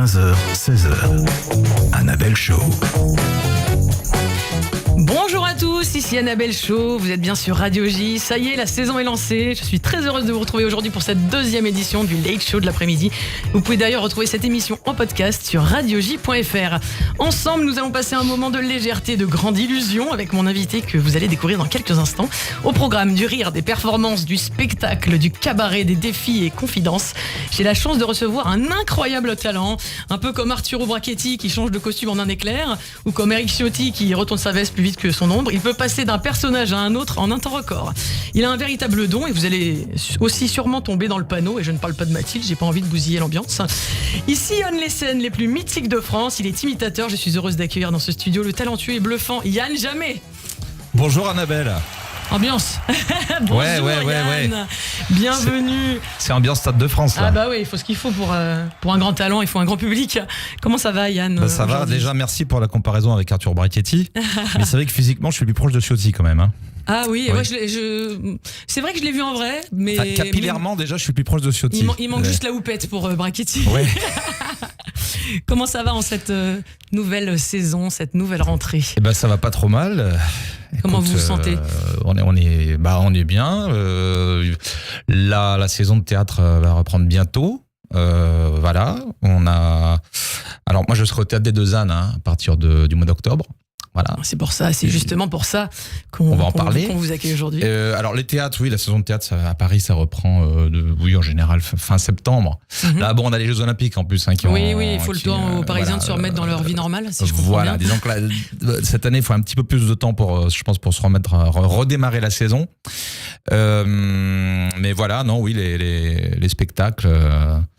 15h, 16h, Annabelle Show. Bonjour à tous, ici Annabelle Show, vous êtes bien sur Radio J, ça y est, la saison est lancée, je suis très heureuse de vous retrouver aujourd'hui pour cette deuxième édition du Late Show de l'après-midi. Vous pouvez d'ailleurs retrouver cette émission en podcast sur radioj.fr. Ensemble, nous allons passer un moment de légèreté, de grande illusion avec mon invité que vous allez découvrir dans quelques instants. Au programme du rire, des performances, du spectacle, du cabaret, des défis et confidences. J'ai la chance de recevoir un incroyable talent, un peu comme Arturo Brachetti qui change de costume en un éclair, ou comme Eric Ciotti qui retourne sa veste plus vite que son ombre. Il peut passer d'un personnage à un autre en un temps record. Il a un véritable don et vous allez aussi sûrement tomber dans le panneau, et je ne parle pas de Mathilde, j'ai pas envie de bousiller l'ambiance. Il sillonne les scènes les plus mythiques de France, il est imitateur, je suis heureuse d'accueillir dans ce studio le talentueux et bluffant Yann Jammet. Bonjour Annabelle. Ambiance. Bonjour Yann. Bienvenue. C'est ambiance Stade de France là. Ah bah oui, il faut ce qu'il faut pour un grand talent, il faut un grand public. Comment ça va Yann? Ça va, déjà merci pour la comparaison avec Arturo Brachetti. Mais c'est vrai que physiquement je suis plus proche de Ciotti quand même. Hein. Ah oui, ouais, c'est vrai que je l'ai vu en vrai, mais... Enfin, capillairement déjà je suis plus proche de Ciotti. Il manque juste la houppette pour Brachetti. Ouais. Comment ça va en cette nouvelle saison, cette nouvelle rentrée? Eh ben ça va pas trop mal. Comment vous vous sentez? On est bien. La saison de théâtre va reprendre bientôt. Voilà. Alors moi je serai au théâtre des Deux Ânes à partir du mois d'octobre. Voilà. C'est pour ça, c'est justement pour ça qu'on vous accueille aujourd'hui. Alors les théâtres, oui, la saison de théâtre à Paris, ça reprend en général fin septembre. Mm-hmm. Là, bon, on a les Jeux Olympiques en plus. Oui, il faut le temps aux Parisiens de se remettre dans leur vie normale, si je comprends bien. Disons que là, cette année, il faut un petit peu plus de temps pour se remettre, redémarrer la saison. Mais voilà, non, oui, les spectacles.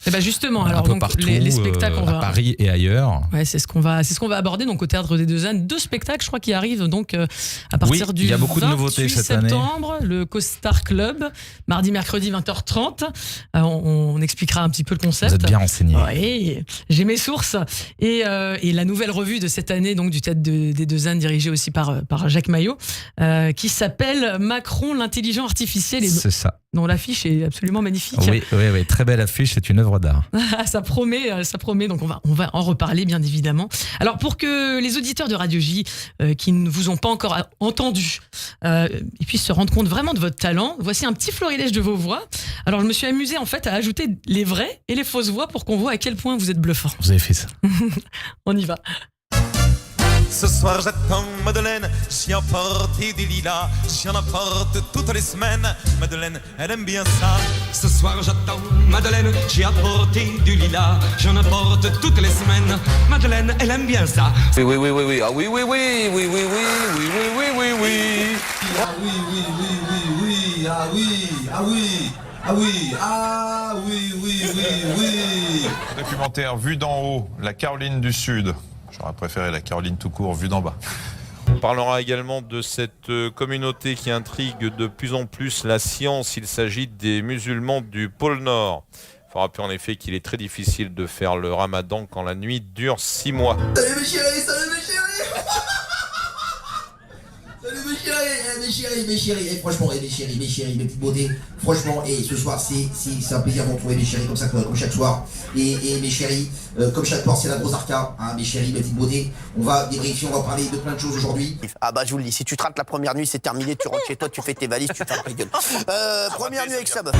Et ben justement, alors un peu donc partout, les spectacles, à Paris et ailleurs. Ouais, c'est ce qu'on va aborder donc au théâtre des Deux Ânes. 2 spectacles, je crois, qui arrivent donc à partir du 28 septembre, le Costar Club, mardi, mercredi 20h30. On expliquera un petit peu le concept. Vous êtes bien renseigné. Oui, j'ai mes sources. Et la nouvelle revue de cette année donc du théâtre des Deux Ânes, dirigée aussi par Jacques Maillot, qui s'appelle Macron, l'intelligent artificiel. C'est ça. Dont l'affiche est absolument magnifique. Oui, très belle affiche, c'est une œuvre d'art. Ça promet, donc on va en reparler bien évidemment. Alors pour que les auditeurs de Radio J qui ne vous ont pas encore entendu ils puissent se rendre compte vraiment de votre talent, voici un petit florilège de vos voix. Alors je me suis amusée en fait à ajouter les vraies et les fausses voix pour qu'on voit à quel point vous êtes bluffant. Vous avez fait ça. On y va. Ce soir j'attends Madeleine, j'y emporte du lilas, j'en emporte toutes les semaines. Madeleine, elle aime bien ça. Ce soir j'attends Madeleine, j'y emporte du lilas, j'en emporte toutes les semaines. Madeleine, elle aime bien ça. Oui, ah oui, Documentaire Vue d'en haut, la Caroline du Sud. J'aurais préféré la Caroline tout court, vue d'en bas. On parlera également de cette communauté qui intrigue de plus en plus la science. Il s'agit des musulmans du pôle Nord. Il faut rappeler en effet qu'il est très difficile de faire le ramadan quand la nuit dure 6 mois. Salut mes chéris. Mes chéris, et franchement, mes chéris, mes petites beautés, franchement, et ce soir, c'est un plaisir de vous retrouver, mes chéris, comme ça, comme chaque soir, et mes chéris, comme chaque soir, c'est la grosse arca, hein, mes chéris, mes petites beautés, on va débriefer, on va parler de plein de choses aujourd'hui. Ah bah je vous le dis, si tu te rates la première nuit, c'est terminé, tu rentres chez toi, tu fais tes valises, tu fermes ta gueule. Première nuit avec Sab.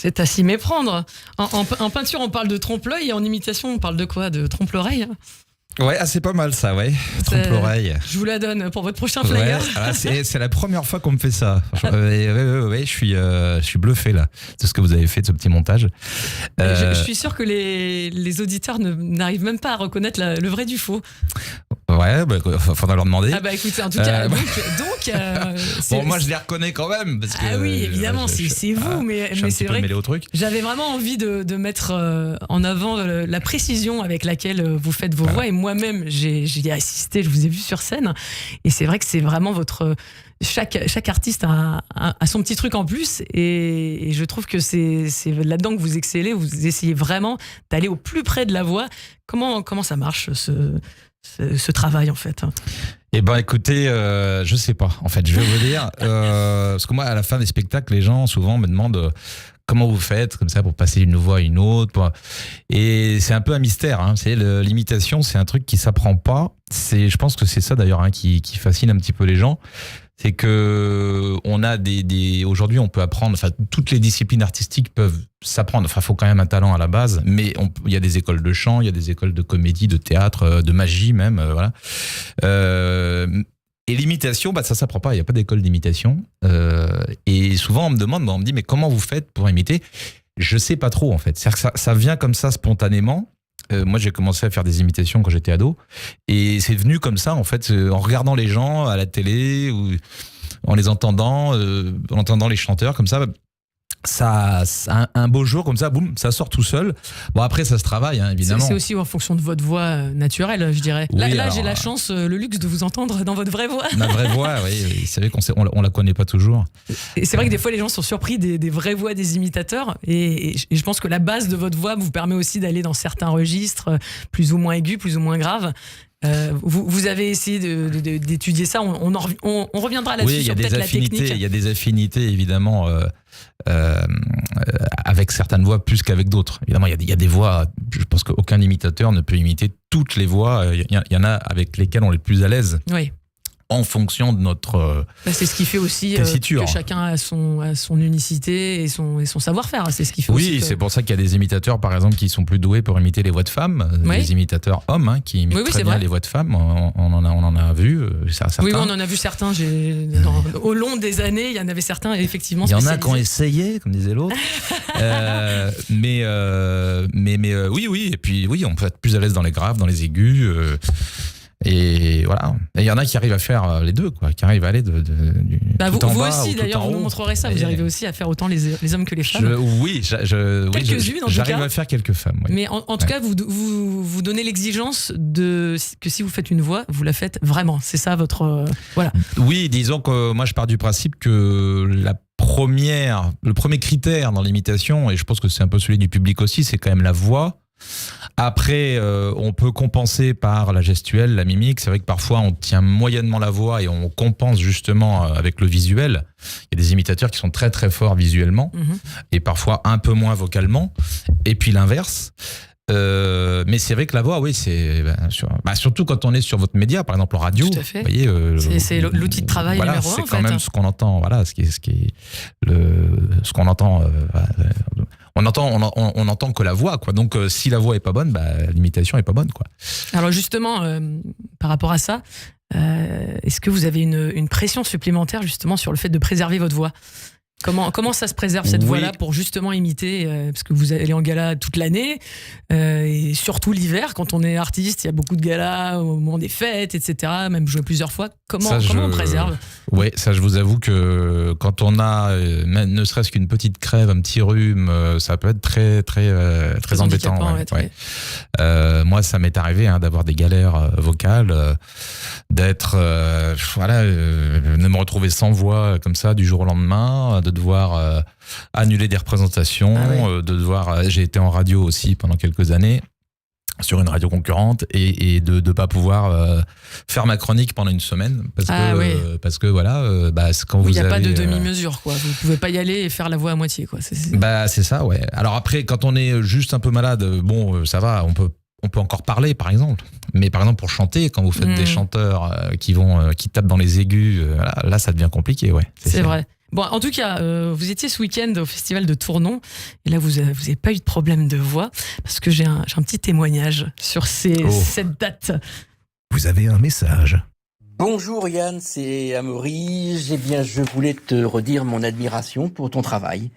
C'est à s'y méprendre. En peinture, on parle de trompe-l'œil et en imitation, on parle de quoi? De trompe-l'oreille? Ouais, c'est pas mal ça, ouais. Trompe-l'oreille. Je vous la donne pour votre prochain flyer. Ouais, c'est la première fois qu'on me fait ça. Ouais, je suis bluffé là de ce que vous avez fait de ce petit montage. Je suis sûr que les auditeurs n'arrivent même pas à reconnaître le vrai du faux. Ouais, faudra leur demander. Ah bah écoutez, en tout cas, donc bon, moi je les reconnais quand même. Parce que, oui, évidemment, c'est vous, mais c'est vrai mêlé au truc. J'avais vraiment envie de mettre en avant la précision avec laquelle vous faites vos voix, et moi moi-même, j'y ai assisté, je vous ai vu sur scène. Et c'est vrai que c'est vraiment chaque artiste a son petit truc en plus. Et je trouve que c'est là-dedans que vous excellez. Vous essayez vraiment d'aller au plus près de la voix. Comment ça marche, ce travail, en fait? Eh ben, écoutez, je sais pas. En fait, je vais vous dire, parce que moi, à la fin des spectacles, les gens souvent me demandent comment vous faites comme ça pour passer d'une voix à une autre. Et c'est un peu un mystère. Hein. L'imitation, c'est un truc qui s'apprend pas. Je pense que c'est ça d'ailleurs qui fascine un petit peu les gens. C'est que on a aujourd'hui, on peut apprendre. Enfin, toutes les disciplines artistiques peuvent s'apprendre. Enfin, faut quand même un talent à la base. Mais il y a des écoles de chant, il y a des écoles de comédie, de théâtre, de magie même. Voilà. Et l'imitation, ça s'apprend pas. Il y a pas d'école d'imitation. Et souvent, on me dit, mais comment vous faites pour imiter? Je sais pas trop en fait. C'est-à-dire que ça vient comme ça spontanément. Moi, j'ai commencé à faire des imitations quand j'étais ado, et c'est venu comme ça en fait, en regardant les gens à la télé ou en les entendant, en entendant les chanteurs comme ça. Ça, un beau jour comme ça, boum, ça sort tout seul. Bon, après, ça se travaille, hein, évidemment. C'est aussi en fonction de votre voix naturelle, je dirais. Oui, là j'ai la chance, le luxe de vous entendre dans votre vraie voix. Ma vraie voix, oui. C'est vrai qu'on la connaît pas toujours. Et c'est vrai que des fois, les gens sont surpris des vraies voix des imitateurs. Et je pense que la base de votre voix vous permet aussi d'aller dans certains registres, plus ou moins aigus, plus ou moins graves. Vous avez essayé d'étudier ça. On reviendra là-dessus. Oui, sur peut-être la technique. Il y a des affinités évidemment avec certaines voix plus qu'avec d'autres. Évidemment, il y a des voix. Je pense qu'aucun imitateur ne peut imiter toutes les voix. Il y en a avec lesquelles on est le plus à l'aise. Oui. En fonction de notre c'est ce qui fait aussi que chacun a son unicité et son savoir-faire. C'est ce qui fait aussi c'est pour ça qu'il y a des imitateurs, par exemple, qui sont plus doués pour imiter les voix de femmes, des imitateurs hommes qui imitent très bien les voix de femmes. On en a vu certains. Oui, on en a vu certains. Au long des années, il y en avait certains effectivement. Il y en a qui ont essayé, comme disait l'autre. mais oui. Et puis oui, on peut être plus à l'aise dans les graves, dans les aigus. Et voilà. Et il y en a qui arrivent à faire les deux, quoi, qui arrivent à aller tout en vous bas aussi, d'ailleurs, vous nous montrerez ça. Vous arrivez aussi à faire autant les hommes que les femmes. Quelques-unes, en tout cas. J'arrive à faire quelques femmes. Oui. Mais en tout cas, vous donnez l'exigence que si vous faites une voix, vous la faites vraiment. C'est ça votre voilà. Oui, disons que moi je pars du principe que le premier critère dans l'imitation, et je pense que c'est un peu celui du public aussi, c'est quand même la voix. Après, on peut compenser par la gestuelle, la mimique. C'est vrai que parfois, on tient moyennement la voix et on compense justement avec le visuel. Il y a des imitateurs qui sont très très forts visuellement et parfois un peu moins vocalement. Et puis l'inverse. Mais c'est vrai que la voix, oui, c'est surtout quand on est sur votre média, par exemple en radio. Tout à fait. Vous voyez, c'est l'outil de travail numéro un. C'est quand même ce qu'on entend. Voilà, ce qu'on entend. On entend que la voix, quoi. Donc, si la voix est pas bonne, l'imitation est pas bonne, quoi. Alors justement, par rapport à ça, est-ce que vous avez une pression supplémentaire justement sur le fait de préserver votre voix ? Comment ça se préserve cette voix-là pour justement imiter parce que vous allez en gala toute l'année et surtout l'hiver quand on est artiste, il y a beaucoup de galas au moment des fêtes, etc. Même jouer plusieurs fois. Comment on préserve ? Oui, ça je vous avoue que quand on a ne serait-ce qu'une petite crève, un petit rhume, ça peut être très très embêtant. Moi, ça m'est arrivé d'avoir des galères vocales, d'être de me retrouver sans voix comme ça du jour au lendemain, de devoir annuler des représentations, de devoir. J'ai été en radio aussi pendant quelques années sur une radio concurrente et de pas pouvoir faire ma chronique pendant une semaine parce que voilà quand vous il y a avez, pas de demi-mesure quoi, vous pouvez pas y aller et faire la voix à moitié quoi. C'est ça, ouais. Alors après quand on est juste un peu malade, ça va, on peut encore parler par exemple, mais par exemple pour chanter, quand vous faites des chanteurs qui tapent dans les aigus, là ça devient compliqué, ouais. C'est vrai. Bon, en tout cas, vous étiez ce week-end au festival de Tournon et là vous avez pas eu de problème de voix parce que j'ai un petit témoignage sur cette date. Vous avez un message. Bonjour Yann, c'est Amaury. Je voulais te redire mon admiration pour ton travail.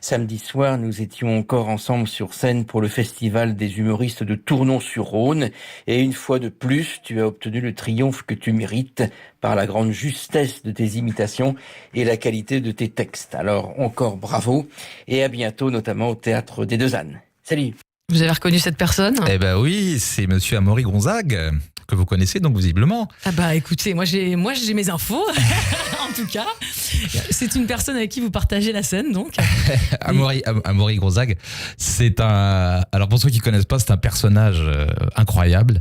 Samedi soir, nous étions encore ensemble sur scène pour le festival des humoristes de Tournon-sur-Rhône. Et une fois de plus, tu as obtenu le triomphe que tu mérites par la grande justesse de tes imitations et la qualité de tes textes. Alors encore bravo et à bientôt, notamment au Théâtre des Deux Ânes. Salut. Vous avez reconnu cette personne? Eh ben oui, c'est monsieur Amaury Gonzague, que vous connaissez donc visiblement. Ah bah écoutez, moi j'ai mes infos, en tout cas. C'est une personne avec qui vous partagez la scène, donc. Amaury Gonzague, c'est un... Alors pour ceux qui ne connaissent pas, c'est un personnage incroyable.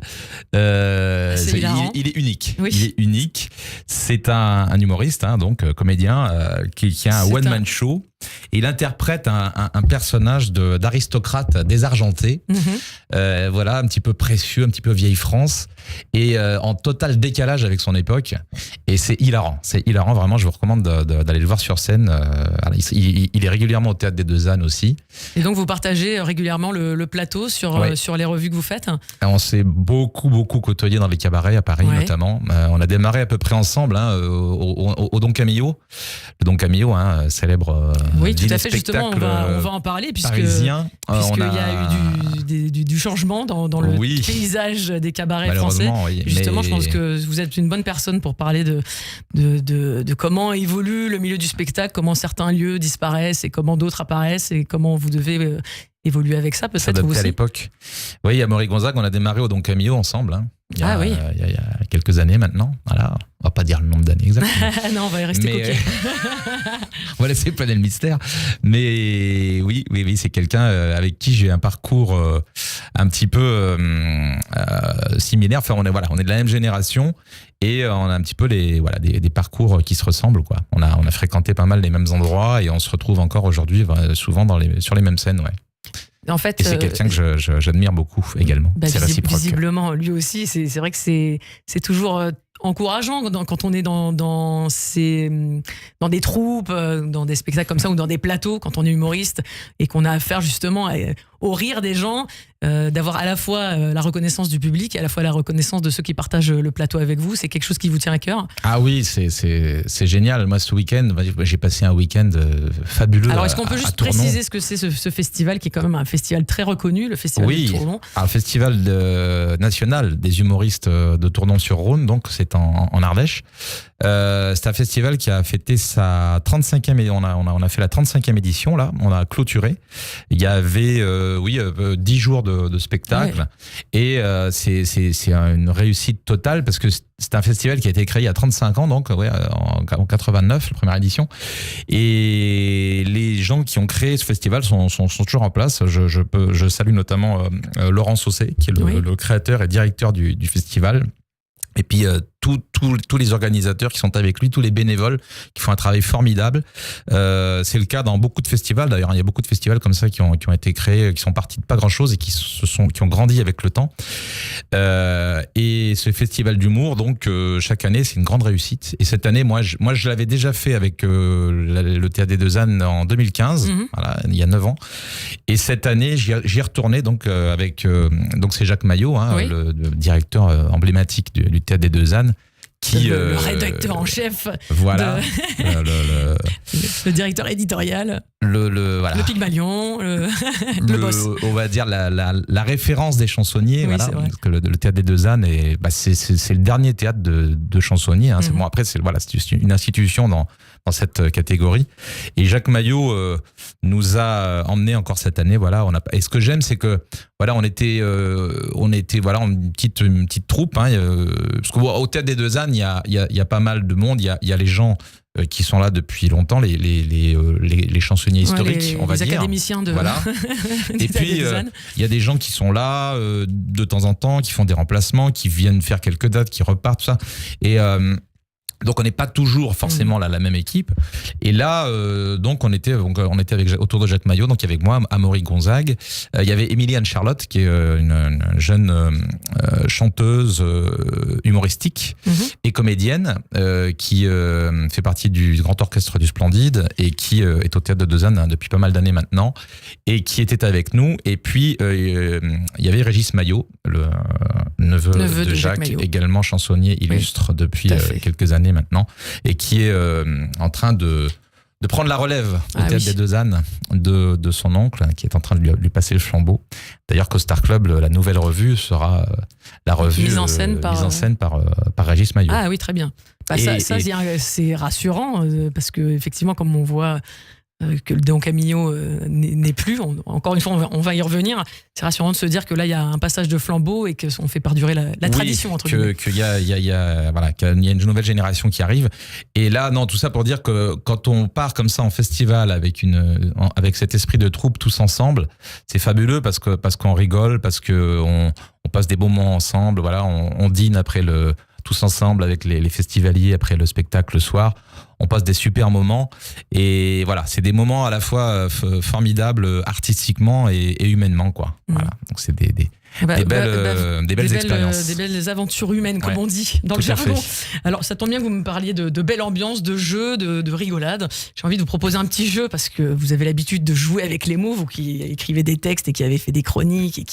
C'est hilarant. Il est unique. Oui. Il est unique. C'est un humoriste, hein, donc comédien, qui a un one-man show. Et il interprète un personnage d'aristocrate désargenté, voilà, un petit peu précieux, un petit peu vieille France, et en total décalage avec son époque. Et c'est hilarant, vraiment. Je vous recommande d'aller le voir sur scène. Il est régulièrement au Théâtre des Deux Ânes aussi. Et donc vous partagez régulièrement le plateau sur les revues que vous faites? On s'est beaucoup côtoyé dans les cabarets à Paris notamment. On a démarré à peu près ensemble au Don Camillo. Le Don Camillo, hein, célèbre. Oui, tout à fait. Justement, on va en parler puisqu'il y a eu du changement dans le paysage des cabarets français. Oui, justement, je pense que vous êtes une bonne personne pour parler de comment évolue le milieu du spectacle, comment certains lieux disparaissent et comment d'autres apparaissent et comment vous devez évoluer avec ça, peut-être aussi. À l'époque. Oui, Amaury Gonzague, on a démarré au Don Camillo ensemble. Hein. Il y a quelques années maintenant. Voilà. On va pas dire le nombre d'années exactement. Non, on va y rester coquet. On va laisser planer le mystère. Mais oui, c'est quelqu'un avec qui j'ai un parcours un petit peu similaire. Enfin, on est de la même génération et on a un petit peu des parcours qui se ressemblent, quoi. On a fréquenté pas mal les mêmes endroits et on se retrouve encore aujourd'hui souvent sur les mêmes scènes, ouais. En fait, et c'est quelqu'un que j'admire beaucoup également. C'est réciproque. Visiblement, lui aussi, c'est vrai que c'est toujours encourageant quand on est dans des troupes, dans des spectacles comme ça ou dans des plateaux, quand on est humoriste et qu'on a affaire justement au rire des gens, d'avoir à la fois la reconnaissance du public et à la fois la reconnaissance de ceux qui partagent le plateau avec vous. C'est quelque chose qui vous tient à cœur? Ah oui, c'est génial. Moi, ce week-end, j'ai passé un week-end fabuleux. Alors, est-ce qu'on peut juste préciser ce que c'est ce festival qui est quand même un festival très reconnu, le festival de Tournon? Alors, le festival national des humoristes de Tournon-sur-Rhône, donc c'est en Ardèche. C'est un festival qui a fêté sa 35e édition. On a fait la 35e édition, là. On a clôturé. Il y avait 10 jours de spectacle. Et c'est une réussite totale parce que c'est un festival qui a été créé il y a 35 ans, donc en 89, la première édition. Et les gens qui ont créé ce festival sont toujours en place. Je salue notamment Laurent Sausset, qui est le créateur et directeur du festival. Et puis tous les organisateurs qui sont avec lui, tous les bénévoles qui font un travail formidable. C'est le cas dans beaucoup de festivals. D'ailleurs, il y a beaucoup de festivals comme ça qui ont été créés, qui sont partis de pas grand-chose et qui ont grandi avec le temps. Et ce festival d'humour, donc chaque année, c'est une grande réussite. Et cette année, moi, je l'avais déjà fait avec le Théâtre des Deux Ânes en 2015, voilà, il y a 9 ans. Et cette année, j'y ai retourné donc avec donc c'est Jacques Maillot, le directeur emblématique du Théâtre des Deux Ânes. Le rédacteur en chef, voilà, le directeur éditorial, le Pygmalion, le boss. On va dire la référence des chansonniers, voilà, parce que le Théâtre des Deux Ânes c'est le dernier théâtre de chansonniers. Hein. C'est bon, après c'est une institution dans cette catégorie. Et Jacques Maillot nous a emmenés encore cette année. Voilà, et ce que j'aime, c'est que voilà, on était voilà une petite troupe. Hein, parce qu'au Théâtre des Deux Ânes, il y a pas mal de monde. Il y a les gens qui sont là depuis longtemps, les chansonniers historiques, on va dire. Les académiciens de. Voilà. Et puis il y a des gens qui sont là de temps en temps, qui font des remplacements, qui viennent faire quelques dates, qui repartent, tout ça. Et donc on n'est pas toujours forcément la même équipe. Et là, donc on était autour de Jacques Maillot, donc avec moi, Amaury Gonzague. Il y avait Émilie Anne-Charlotte, qui est une jeune chanteuse humoristique et comédienne qui fait partie du Grand Orchestre du Splendide et qui est au Théâtre de Deux Ânes depuis pas mal d'années maintenant et qui était avec nous. Et puis il y avait Régis Maillot, le neveu de Jacques également chansonnier illustre depuis quelques années maintenant, et qui est en train de prendre la relève au Théâtre des Deux Ânes de son oncle, qui est en train de lui passer le flambeau. D'ailleurs, qu'au Star Club, la nouvelle revue sera la revue mise en scène par Régis Maillot. Ah oui, très bien. Ça c'est rassurant, parce que effectivement, comme on voit que le Don Camillo n'est plus. Encore une fois, on va y revenir. C'est rassurant de se dire que là, il y a un passage de flambeau et qu'on fait perdurer la tradition, entre guillemets. Qu'il y a une nouvelle génération qui arrive. Et là, non, tout ça pour dire que quand on part comme ça en festival avec cet esprit de troupe tous ensemble, c'est fabuleux parce qu'on rigole, parce qu'on passe des bons moments ensemble. Voilà, on dîne après tous ensemble avec les festivaliers après le spectacle le soir. On passe des super moments et voilà, c'est des moments à la fois formidables artistiquement et humainement, quoi. Voilà, donc c'est des belles expériences. Des belles aventures humaines, comme on dit dans Tout le jargon. fait. Alors, ça tombe bien que vous me parliez de belle ambiance, de jeu, de rigolade. J'ai envie de vous proposer un petit jeu parce que vous avez l'habitude de jouer avec les mots, vous qui écrivez des textes et qui avez fait des chroniques et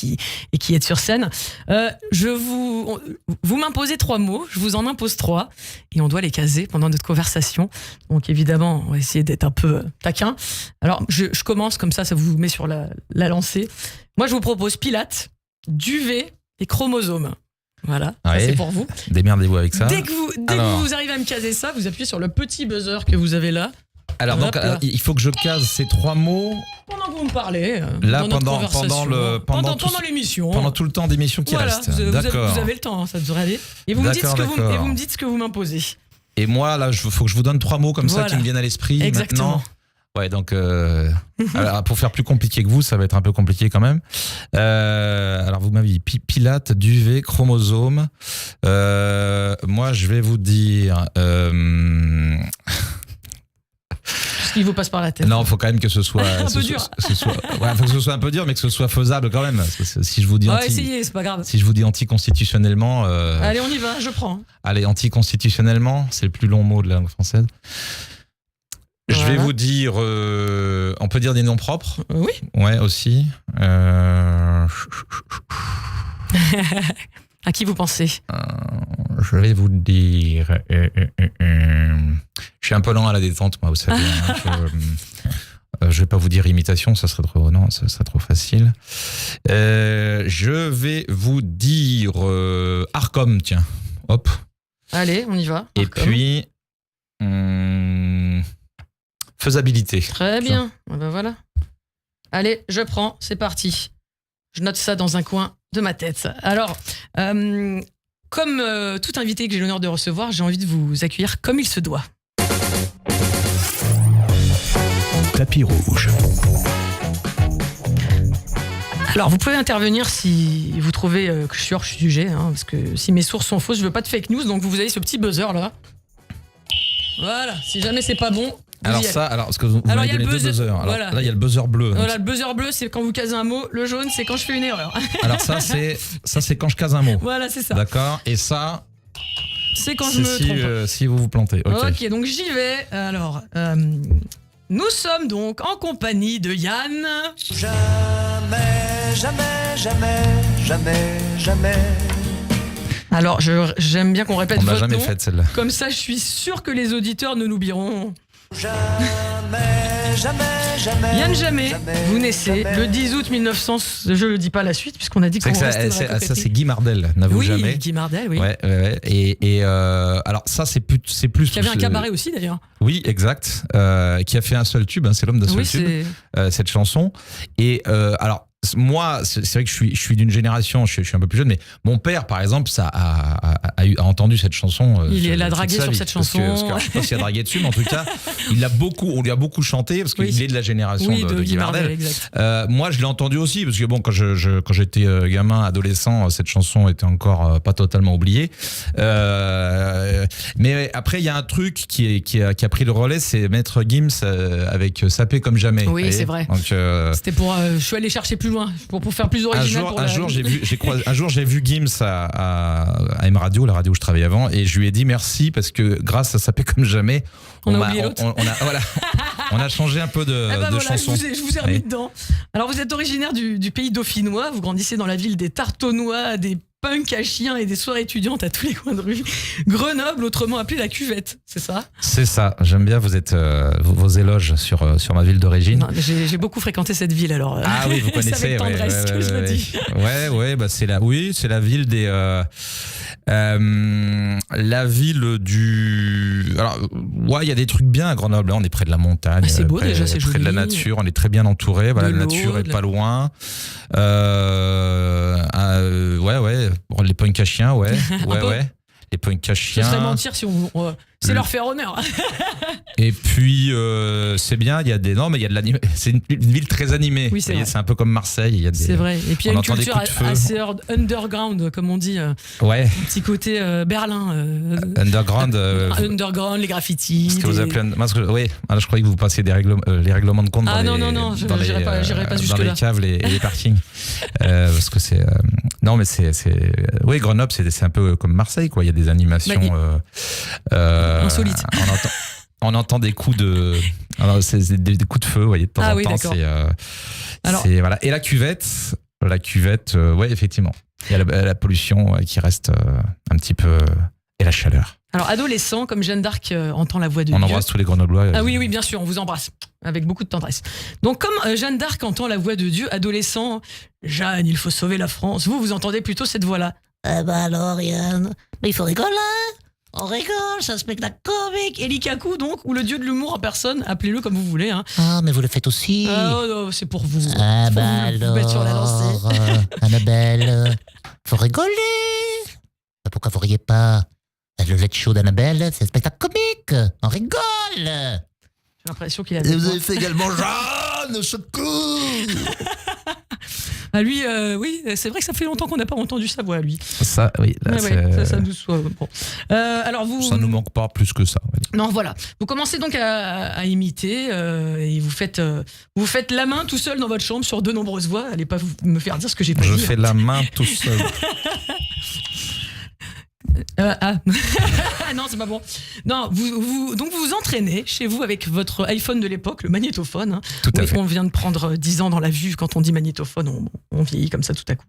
qui êtes sur scène. Vous m'imposez 3 mots, je vous en impose 3 et on doit les caser pendant notre conversation. Donc évidemment, on va essayer d'être un peu taquin. Alors, je commence comme ça vous met sur la lancée. Moi, je vous propose Pilate, duvet et chromosome. Voilà, ça c'est pour vous. Démerdez-vous avec ça. Dès que vous arrivez à me caser ça, vous appuyez sur le petit buzzer que vous avez là. Alors, donc, il faut que je case ces 3 mots. Pendant que vous me parlez. Là, dans notre pendant conversation. L'émission. Pendant tout le temps d'émission qui reste. D'accord. Vous avez le temps, ça devrait aller. Et vous me dites ce que vous m'imposez. Et moi, là, faut que je vous donne 3 mots comme ça qui me viennent à l'esprit. Exactement. Maintenant. Ouais, donc alors, pour faire plus compliqué que vous, ça va être un peu compliqué quand même. Alors vous m'avez dit Pilate, duvet, chromosome. Moi, je vais vous dire. Ce qui vous passe par la tête. Non, il faut quand même que ce soit un peu dur. Faut que ce soit un peu dur, mais que ce soit faisable quand même. Parce que si je vous dis essayez, c'est pas grave. Si je vous dis anticonstitutionnellement. Allez, on y va, je prends. Allez, anticonstitutionnellement, c'est le plus long mot de la langue française. Je vais vous dire, on peut dire des noms propres. Oui. Ouais, aussi. À qui vous pensez? Je vais vous dire. Je suis un peu lent à la détente, moi, vous savez. Je vais pas vous dire imitation, ça serait trop facile. Je vais vous dire Arcom, tiens. Hop. Allez, on y va. Et puis. Faisabilité. Très bien. Ben voilà. Allez, je prends, c'est parti. Je note ça dans un coin de ma tête. Alors, comme tout invité que j'ai l'honneur de recevoir, j'ai envie de vous accueillir comme il se doit. Tapis rouge. Alors, vous pouvez intervenir si vous trouvez que je suis hors sujet, parce que si mes sources sont fausses, je veux pas de fake news, donc vous avez ce petit buzzer là. Voilà, si jamais c'est pas bon. Parce que vous m'avez donné 2 buzzers. Alors voilà. là, il y a le buzzer bleu. Voilà, le buzzer bleu, c'est quand vous casez un mot. Le jaune, c'est quand je fais une erreur. Alors ça, c'est quand je case un mot. Voilà, c'est ça. D'accord. Et ça, c'est quand je me trompe. Si vous vous plantez. Ok, donc j'y vais. Alors, nous sommes donc en compagnie de Yann. Jamais. Alors, j'aime bien qu'on répète votre nom. On n'a jamais fait celle-là. Comme ça, je suis sûr que les auditeurs ne l'oublieront. Yann Jamais, vous naissez le 10 août 1900. Je ne dis pas la suite, puisqu'on a dit qu'on restait dans la coquetterie. Ça, c'est Guy Mardel, n'avoue jamais. Oui, Guy Mardel, oui. Ouais. Et alors, ça, c'est plus. Qui avait un cabaret aussi, d'ailleurs. Oui, exact. Qui a fait un seul tube, c'est l'homme d'un seul tube, cette chanson. Et alors. Moi, c'est vrai que je suis d'une génération, je suis un peu plus jeune, mais mon père, par exemple, a entendu cette chanson. Il l'a dragué sur cette chanson. Parce que, je ne sais pas s'il a dragué dessus, mais en tout cas, on lui a beaucoup chanté parce qu'il est de la génération de Guy Mardel. Moi, je l'ai entendu aussi parce que bon, quand j'étais gamin, adolescent, cette chanson était encore pas totalement oubliée. Mais après, il y a un truc qui a pris le relais, c'est Maître Gims avec Sapé comme jamais. Oui, c'est vrai. Donc, c'était pour. Je suis allé chercher plus loin pour faire plus original. Un jour, j'ai vu Gims à M Radio, la radio où je travaillais avant, et je lui ai dit merci parce que grâce à Sapé comme jamais, on a oublié l'autre. On a changé un peu de chanson. Je vous ai remis dedans. Alors, vous êtes originaire du pays dauphinois, vous grandissez dans la ville des Tartonnois, des punks à chiens et des soirées étudiantes à tous les coins de rue. Grenoble, autrement appelée la cuvette, c'est ça? C'est ça, j'aime bien vos éloges sur ma ville d'origine. J'ai beaucoup fréquenté cette ville, alors. Ah oui, vous connaissez. C'est avec tendresse que je le dis. Ouais, bah c'est la ville La ville du... Alors, ouais, il y a des trucs bien à Grenoble. On est près de la montagne. C'est beau déjà, c'est près joli. de la nature, on est très bien entouré. Voilà, la nature est pas loin. Ouais. Bon, les punks à chiens, ouais. Les punks à Ce chiens. serait mentir si c'est leur faire honneur. Et puis c'est bien, il y a des mais il y a de l'animé. C'est une ville très animée. Oui, c'est Vous voyez, vrai. c'est un peu comme Marseille. Il y a des... C'est vrai. Et puis il y a on une entend des culture coups de feu. assez underground, comme on dit. Ouais. Un petit côté Berlin. Underground. Underground, les graffitis. Ce que vous appelez. Oui. Alors, je croyais que vous passiez les règlements de compte. Ah dans non, dans j'irai pas jusque dans là. les caves et les parkings. Parce que c'est. Non, mais c'est. Oui, Grenoble, c'est un peu comme Marseille, quoi. Il y a des animations. Insolites. On entend des coups de. Alors, c'est des coups de feu, vous voyez, de temps en temps. D'accord. Voilà. Et la cuvette, ouais, effectivement. Il y a la pollution qui reste un petit peu. Et la chaleur. Alors, adolescent, comme Jeanne d'Arc entend la voix de On Dieu. embrasse tous les Grenoblois. Ah oui, bien sûr, on vous embrasse. Avec beaucoup de tendresse. Donc, comme Jeanne d'Arc entend la voix de Dieu, adolescent, Jeanne, il faut sauver la France. Vous entendez plutôt cette voix-là. Alors, Yann, mais il faut rigoler. On rigole, c'est un spectacle comique. Et Likaku, donc, ou le dieu de l'humour en personne, appelez-le comme vous voulez. Hein. Ah, mais vous le faites aussi. Ah, non, c'est pour vous. Ah, Faut bah vous mettre sur la lancée. Annabelle, faut rigoler. Pourquoi vous riez pas? Le late show d'Annabelle, c'est un spectacle comique. On rigole. J'ai l'impression qu'il a. Et vous avez fait également Jeanne, secours. Ah, lui, oui, c'est vrai que ça fait longtemps qu'on n'a pas entendu sa voix, lui. Ça, oui. Là, ça nous soit. Bon. Alors vous. Ça nous manque pas plus que ça. Non, voilà. Vous commencez donc à imiter et vous faites la main tout seul dans votre chambre sur de nombreuses voix. Allez pas me faire dire ce que j'ai pas dit. Je fais la main tout seul. Non, c'est pas bon. Non, donc vous vous entraînez chez vous avec votre iPhone de l'époque, le magnétophone. Hein. Tout à fait. On vient de prendre 10 ans dans la vue. Quand on dit magnétophone, on vieillit comme ça tout à coup.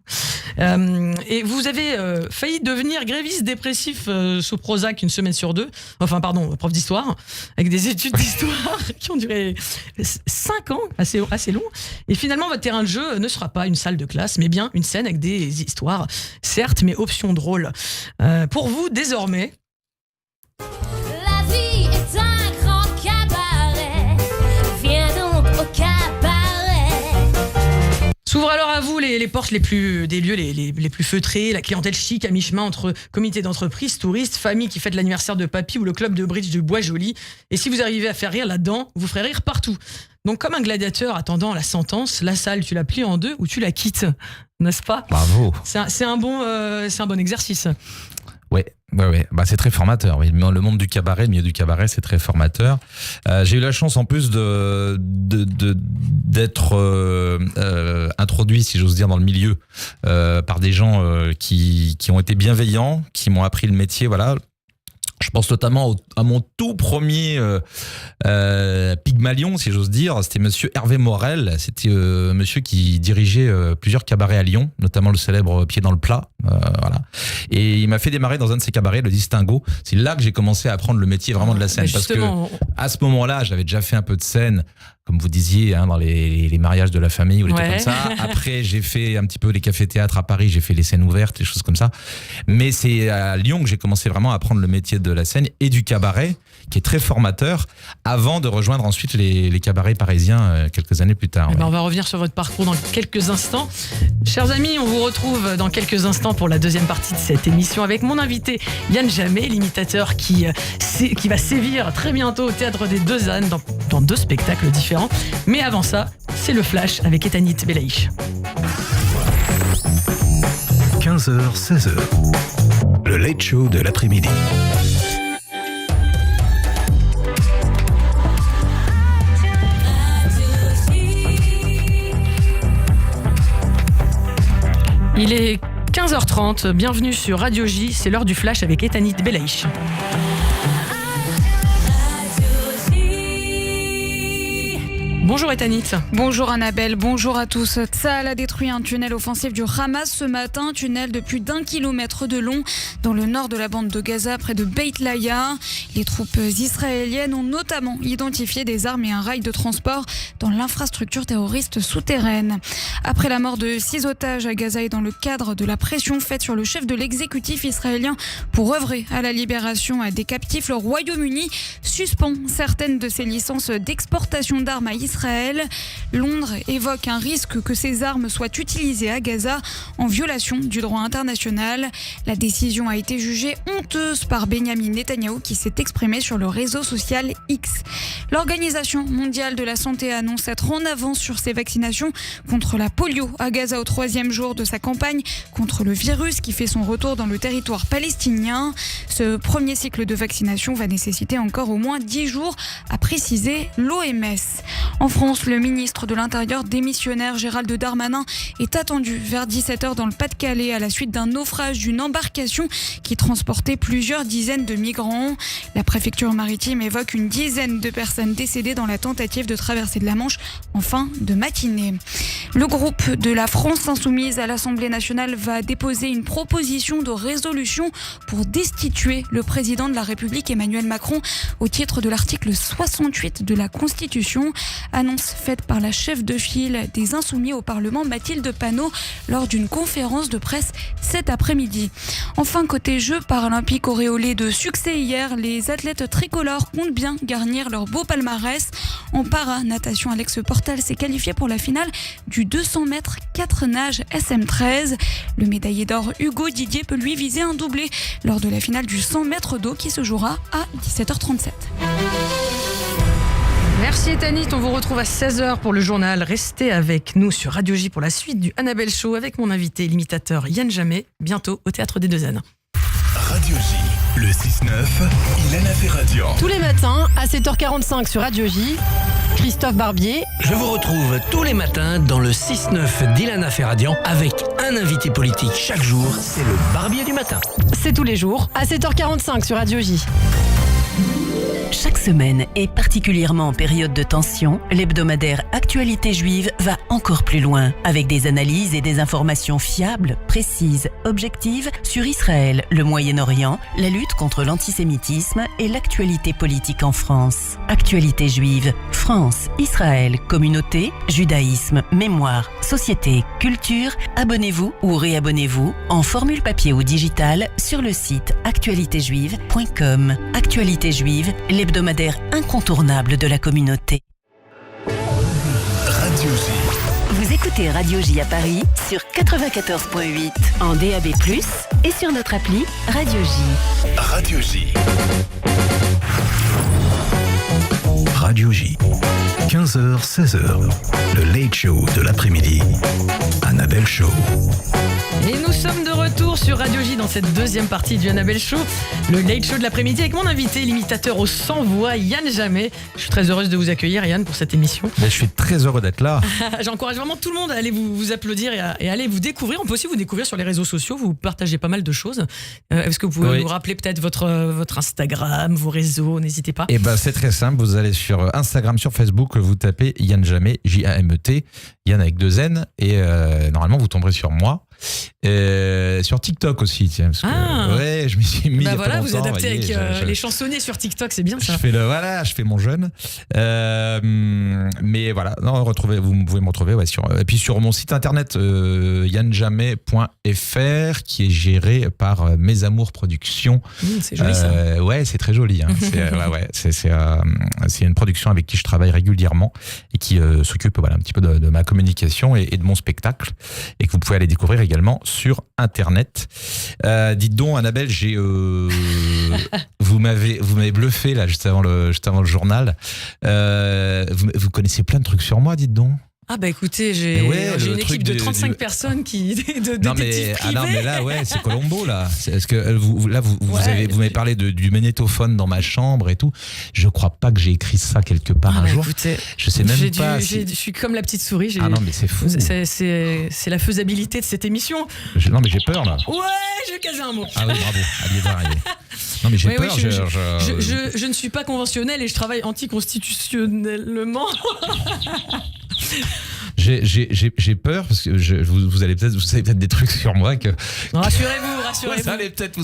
Et vous avez failli devenir gréviste dépressif sous Prozac une semaine sur deux. Enfin, pardon, prof d'histoire, avec des études d'histoire qui ont duré 5 ans, assez long. Et finalement, votre terrain de jeu ne sera pas une salle de classe, mais bien une scène avec des histoires, certes, mais option drôle. Pour vous, désormais... La vie est un grand cabaret. Viens donc au cabaret. S'ouvrent alors à vous les portes des lieux les plus feutrés, la clientèle chic à mi-chemin entre comité d'entreprise, touristes, famille qui fête l'anniversaire de papy ou le club de bridge de Bois-Joli. Et si vous arrivez à faire rire là-dedans, vous ferez rire partout. Donc comme un gladiateur attendant la sentence, la salle, tu la plies en deux ou tu la quittes, n'est-ce pas ? Bravo. C'est un bon exercice. Ouais. Bah, c'est très formateur. Oui. Le monde du cabaret, le milieu du cabaret, c'est très formateur. J'ai eu la chance en plus d'être introduit, si j'ose dire, dans le milieu par des gens qui ont été bienveillants, qui m'ont appris le métier. Voilà. Je pense notamment à mon tout premier Pygmalion, si j'ose dire. C'était monsieur Hervé Morel. C'était monsieur qui dirigeait plusieurs cabarets à Lyon, notamment le célèbre Pied dans le plat. Voilà. Et il m'a fait démarrer dans un de ses cabarets, le Distingo. C'est là que j'ai commencé à apprendre le métier vraiment de la scène. Parce que à ce moment-là, j'avais déjà fait un peu de scène, comme vous disiez, hein, dans les mariages de la famille ou les trucs comme ça. Après, j'ai fait un petit peu les cafés-théâtres à Paris, j'ai fait les scènes ouvertes, des choses comme ça. Mais c'est à Lyon que j'ai commencé vraiment à apprendre le métier de la scène et du cabaret, qui est très formateur, avant de rejoindre ensuite les cabarets parisiens quelques années plus tard. Ben on va revenir sur votre parcours dans quelques instants. Chers amis, on vous retrouve dans quelques instants pour la deuxième partie de cette émission avec mon invité Yann Jammet, l'imitateur qui va sévir très bientôt au Théâtre des Deux Ânes dans 2 spectacles différents. Mais avant ça, c'est le Flash avec Etanit Belaïch. 15h, 16h. Le Late Show de l'après-midi. Il est 15h30, bienvenue sur Radio J, c'est l'heure du Flash avec Etanit Belaïch. Bonjour Etanit. Bonjour Annabelle, bonjour à tous. Tsahal a détruit un tunnel offensif du Hamas ce matin, tunnel de plus d'1 kilomètre de long dans le nord de la bande de Gaza, près de Beit Laïa. Les troupes israéliennes ont notamment identifié des armes et un rail de transport dans l'infrastructure terroriste souterraine. Après la mort de 6 otages à Gaza et dans le cadre de la pression faite sur le chef de l'exécutif israélien pour œuvrer à la libération des captifs, le Royaume-Uni suspend certaines de ses licences d'exportation d'armes à Israël. Londres évoque un risque que ces armes soient utilisées à Gaza en violation du droit international. La décision a été jugée honteuse par Benjamin Netanyahou qui s'est exprimé sur le réseau social X. L'Organisation mondiale de la santé annonce être en avance sur ses vaccinations contre la polio à Gaza au 3e jour de sa campagne contre le virus qui fait son retour dans le territoire palestinien. Ce premier cycle de vaccination va nécessiter encore au moins 10 jours, a précisé l'OMS. En France, le ministre de l'Intérieur démissionnaire Gérald Darmanin est attendu vers 17h dans le Pas-de-Calais à la suite d'un naufrage d'une embarcation qui transportait plusieurs dizaines de migrants. La préfecture maritime évoque une dizaine de personnes décédées dans la tentative de traverser de la Manche en fin de matinée. Le groupe de la France Insoumise à l'Assemblée nationale va déposer une proposition de résolution pour destituer le président de la République Emmanuel Macron au titre de l'article 68 de la Constitution. Annonce faite par la chef de file des Insoumis au Parlement, Mathilde Panot, lors d'une conférence de presse cet après-midi. Enfin, côté Jeux paralympiques auréolés de succès hier, les athlètes tricolores comptent bien garnir leur beau palmarès. En para-natation, Alex Portal s'est qualifié pour la finale du 200 mètres 4 nages SM13. Le médaillé d'or Hugo Didier peut lui viser un doublé lors de la finale du 100 mètres d'eau qui se jouera à 17h37. Merci Etanit, on vous retrouve à 16h pour le journal. Restez avec nous sur Radio J pour la suite du Annabelle Show avec mon invité, l'imitateur Yann Jammet, bientôt au Théâtre des Deux Ânes. Radio J, le 6-9, Ilana Ferradian. Tous les matins à 7h45 sur Radio J, Christophe Barbier. Je vous retrouve tous les matins dans le 6-9 d'Ilana Ferradian avec un invité politique chaque jour. C'est le Barbier du matin. C'est tous les jours à 7h45 sur Radio J. Chaque semaine, et particulièrement en période de tension, l'hebdomadaire Actualité Juive va encore plus loin, avec des analyses et des informations fiables, précises, objectives sur Israël, le Moyen-Orient, la lutte contre l'antisémitisme et l'actualité politique en France. Actualité Juive, France, Israël, communauté, judaïsme, mémoire, société, culture, abonnez-vous ou réabonnez-vous en formule papier ou digital sur le site actualitéjuive.com. Actualité Juive, l'hebdomadaire incontournable de la communauté. Radio J. Vous écoutez Radio J à Paris sur 94.8 en DAB+, et sur notre appli Radio J. Radio J. Radio J. 15h, 16h. Le Late Show de l'après-midi. Annabelle Show. Et nous sommes de retour sur Radio J dans cette deuxième partie du Annabelle Show, le Late Show de l'après-midi avec mon invité, l'imitateur aux 100 voix, Yann Jammet. Je suis très heureuse de vous accueillir, Yann, pour cette émission. Je suis très heureux d'être là. J'encourage vraiment tout le monde à aller vous applaudir et à aller vous découvrir. On peut aussi vous découvrir sur les réseaux sociaux, vous partagez pas mal de choses. Est-ce que vous pouvez nous rappeler peut-être votre Instagram, vos réseaux, n'hésitez pas. Et c'est très simple, vous allez sur Instagram, sur Facebook, vous tapez Yann Jammet, J-A-M-E-T, Yann avec 2 N, et normalement vous tomberez sur moi. Sur TikTok aussi, tiens, parce que, ouais, je m'y suis mis. Voilà, vous longtemps, adaptez voyez, avec les chansonniers sur TikTok, c'est bien ça. Je fais mon jeune. Mais voilà, non, vous pouvez me retrouver et puis sur mon site internet yannjammet.fr qui est géré par Mes Amours Productions. C'est joli ça. Ouais, c'est très joli. Hein. C'est une production avec qui je travaille régulièrement et qui s'occupe un petit peu de ma communication et de mon spectacle et que vous pouvez aller découvrir également sur internet. Dites donc, Annabelle, vous m'avez bluffé là juste avant le journal. Vous connaissez plein de trucs sur moi, dites donc. Ah bah écoutez, j'ai une équipe de 35 personnes qui de détectives privés. Non mais là c'est Colombo là. Est-ce que vous m'avez parlé du magnétophone dans ma chambre et tout. Je crois pas que j'ai écrit ça quelque part un jour. Écoutez, je sais même pas. Je suis comme la petite souris. Ah non mais c'est fou. C'est la faisabilité de cette émission. Non mais j'ai peur là. Ouais, j'ai casé un mot. Ah oui, bravo. Allez. Non, mais j'ai Oui, peur. oui, je ne suis pas conventionnelle et je travaille anticonstitutionnellement. J'ai peur parce que vous savez peut-être des trucs sur moi que. Rassurez-vous. Vous allez peut-être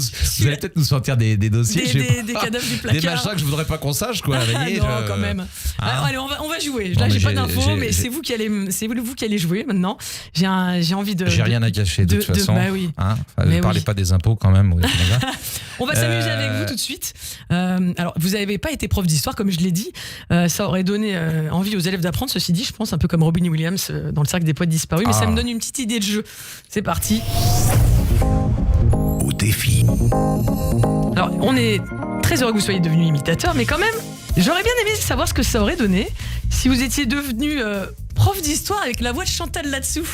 nous sortir des dossiers, des cadavres du placard. Des machins que je voudrais pas qu'on sache, quoi. Non, quand même. Alors, allez, on va jouer. Là, j'ai pas d'infos, mais c'est vous qui allez jouer maintenant. J'ai envie de. J'ai rien à cacher de toute façon. Bah oui. Ne parlez pas des impôts quand même. On va s'amuser avec vous tout de suite. Alors, vous n'avez pas été prof d'histoire, comme je l'ai dit. Ça aurait donné envie aux élèves d'apprendre. Ceci dit, je pense un peu comme Robin Williams dans le cercle des poètes disparus. Mais ça me donne une petite idée de jeu. C'est parti. Au défi. Alors, on est très heureux que vous soyez devenu imitateur, mais quand même, j'aurais bien aimé savoir ce que ça aurait donné si vous étiez devenu prof d'histoire avec la voix de Chantal Latsou.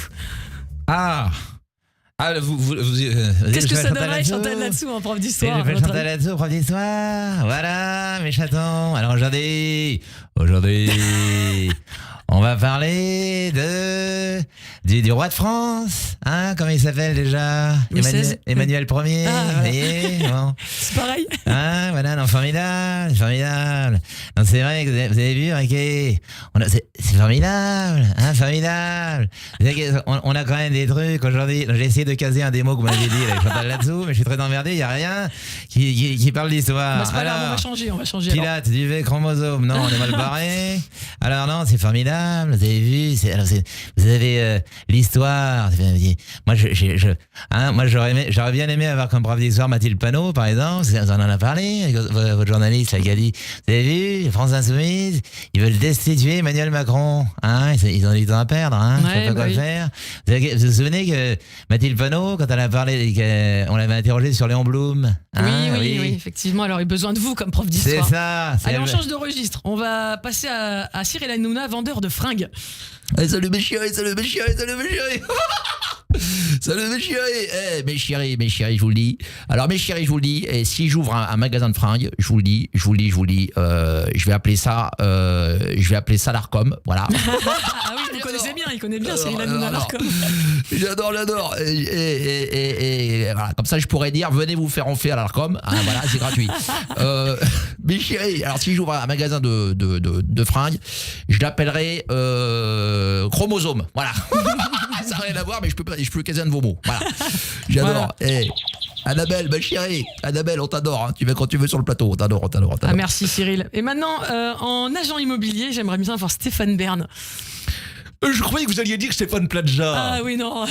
Qu'est-ce que ça donnerait Chantal Latsou en prof d'histoire? Chantal Latsou, prof d'histoire. Voilà, mes chatons. Alors aujourd'hui, on va parler du roi de France, hein, comment il s'appelle déjà? Emmanuel Ier. Bon. C'est pareil. Ah, voilà, non, formidable. Non, c'est vrai que vous avez vu, okay, c'est formidable, hein, formidable. On a quand même des trucs aujourd'hui. J'ai essayé de caser un des mots que vous m'avez dit avec Chantal Latsou, mais je suis très emmerdé, il n'y a rien qui parle d'histoire. C'est pas grave, on va changer. Pilate, du V chromosome, non, on est mal barré. Alors non, c'est formidable. Vous avez vu, vous avez l'histoire. Moi, j'aurais bien aimé avoir comme prof d'histoire Mathilde Panot, par exemple. On en a parlé avec votre journaliste, la Gali. Vous avez vu, France Insoumise, ils veulent destituer Emmanuel Macron. Hein, ils ont du temps à perdre. Hein, ouais, pas quoi faire. Vous vous souvenez que Mathilde Panot, quand elle a parlé, on l'avait interrogée sur Léon Blum. Hein, oui, effectivement. Alors, il a besoin de vous comme prof d'histoire. C'est ça. Allez, on change de registre. On va passer à Cyril Hanouna, vendeur de fringues. Salut mes chéris. Salut mes chéris, je vous le dis. Alors mes chéris, je vous le dis, et si j'ouvre un magasin de fringues, je vous le dis, je vais appeler ça l'Arcom, voilà. Ah oui, vous connaissez bien, il connaît bien Cyril Hanouna, l'Arcom. J'adore. Et voilà, comme ça je pourrais dire, venez vous faire enfler à l'Arcom, hein, voilà, c'est gratuit. Mes chéris, alors si j'ouvre un magasin de fringues, je l'appellerai Chromosome, voilà. Ça n'a rien à voir, mais je peux caser un de vos mots. Voilà. J'adore. Voilà. Annabelle, ma chérie. Annabelle, on t'adore. Hein. Tu vas quand tu veux sur le plateau. On t'adore. Ah, merci Cyril. Et maintenant, en agent immobilier, j'aimerais bien voir Stéphane Bern. Je croyais que vous alliez dire Stéphane Plaza. Ah oui, non.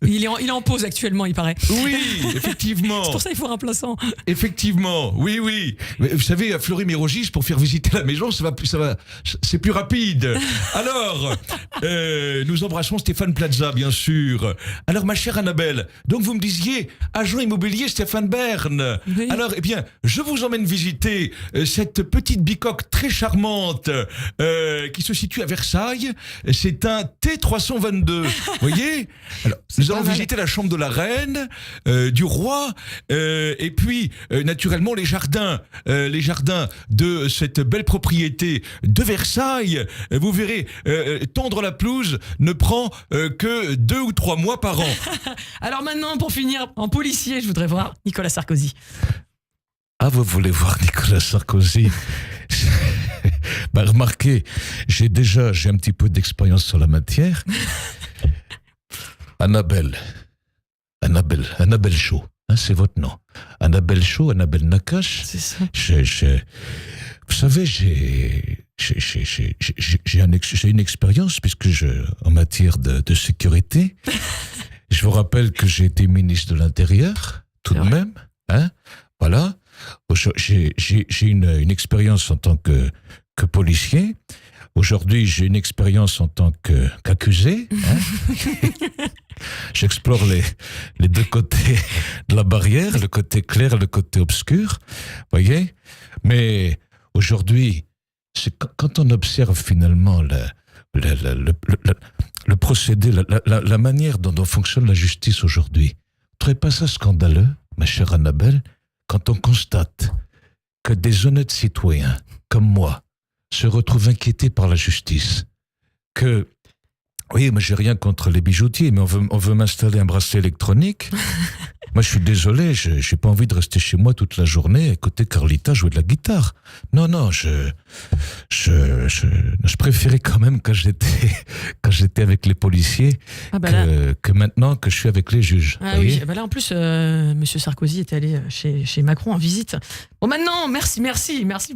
Il est en pause actuellement, il paraît. Oui, effectivement. C'est pour ça qu'il faut un remplaçant. Effectivement, oui. Mais vous savez, à Fleury-Mérogis, pour faire visiter la maison, c'est plus rapide. Alors, nous embrassons Stéphane Plaza, bien sûr. Alors, ma chère Annabelle, donc vous me disiez, agent immobilier Stéphane Bern. Oui. Alors, eh bien, je vous emmène visiter cette petite bicoque très charmante qui se situe à Versailles. C'est un T322, vous voyez. Alors, nous allons visiter la chambre de la reine, du roi, et puis naturellement les jardins de cette belle propriété de Versailles. Vous verrez, tondre la pelouse ne prend que 2 ou 3 mois par an. Alors maintenant, pour finir, en policier, je voudrais voir Nicolas Sarkozy. Ah, vous voulez voir Nicolas Sarkozy? Bah, remarquez, j'ai un petit peu d'expérience sur la matière. Annabelle Chaud, hein, c'est votre nom. Annabelle Chaud, Annabelle Nakache. C'est ça. Vous savez, j'ai une expérience puisque en matière de sécurité. Je vous rappelle que j'ai été ministre de l'Intérieur, tout de même, hein. Voilà. J'ai une expérience en tant que policier. Aujourd'hui, j'ai une expérience en tant qu'accusé. Hein. J'explore les deux côtés de la barrière, le côté clair et le côté obscur. Voyez. Mais aujourd'hui, c'est quand on observe finalement le procédé, la manière dont fonctionne la justice aujourd'hui. Vous ne trouvez pas ça scandaleux, ma chère Annabelle, quand on constate que des honnêtes citoyens comme moi se retrouvent inquiétés par la justice, que, oui, moi j'ai rien contre les bijoutiers, mais on veut m'installer un bracelet électronique, Moi, je suis désolé, j'ai pas envie de rester chez moi toute la journée, écouter Carlita jouer de la guitare. Non, je préférais quand même quand j'étais avec les policiers que maintenant que je suis avec les juges. Ah oui, là en plus, Monsieur Sarkozy était allé chez Macron en visite. Bon, maintenant, merci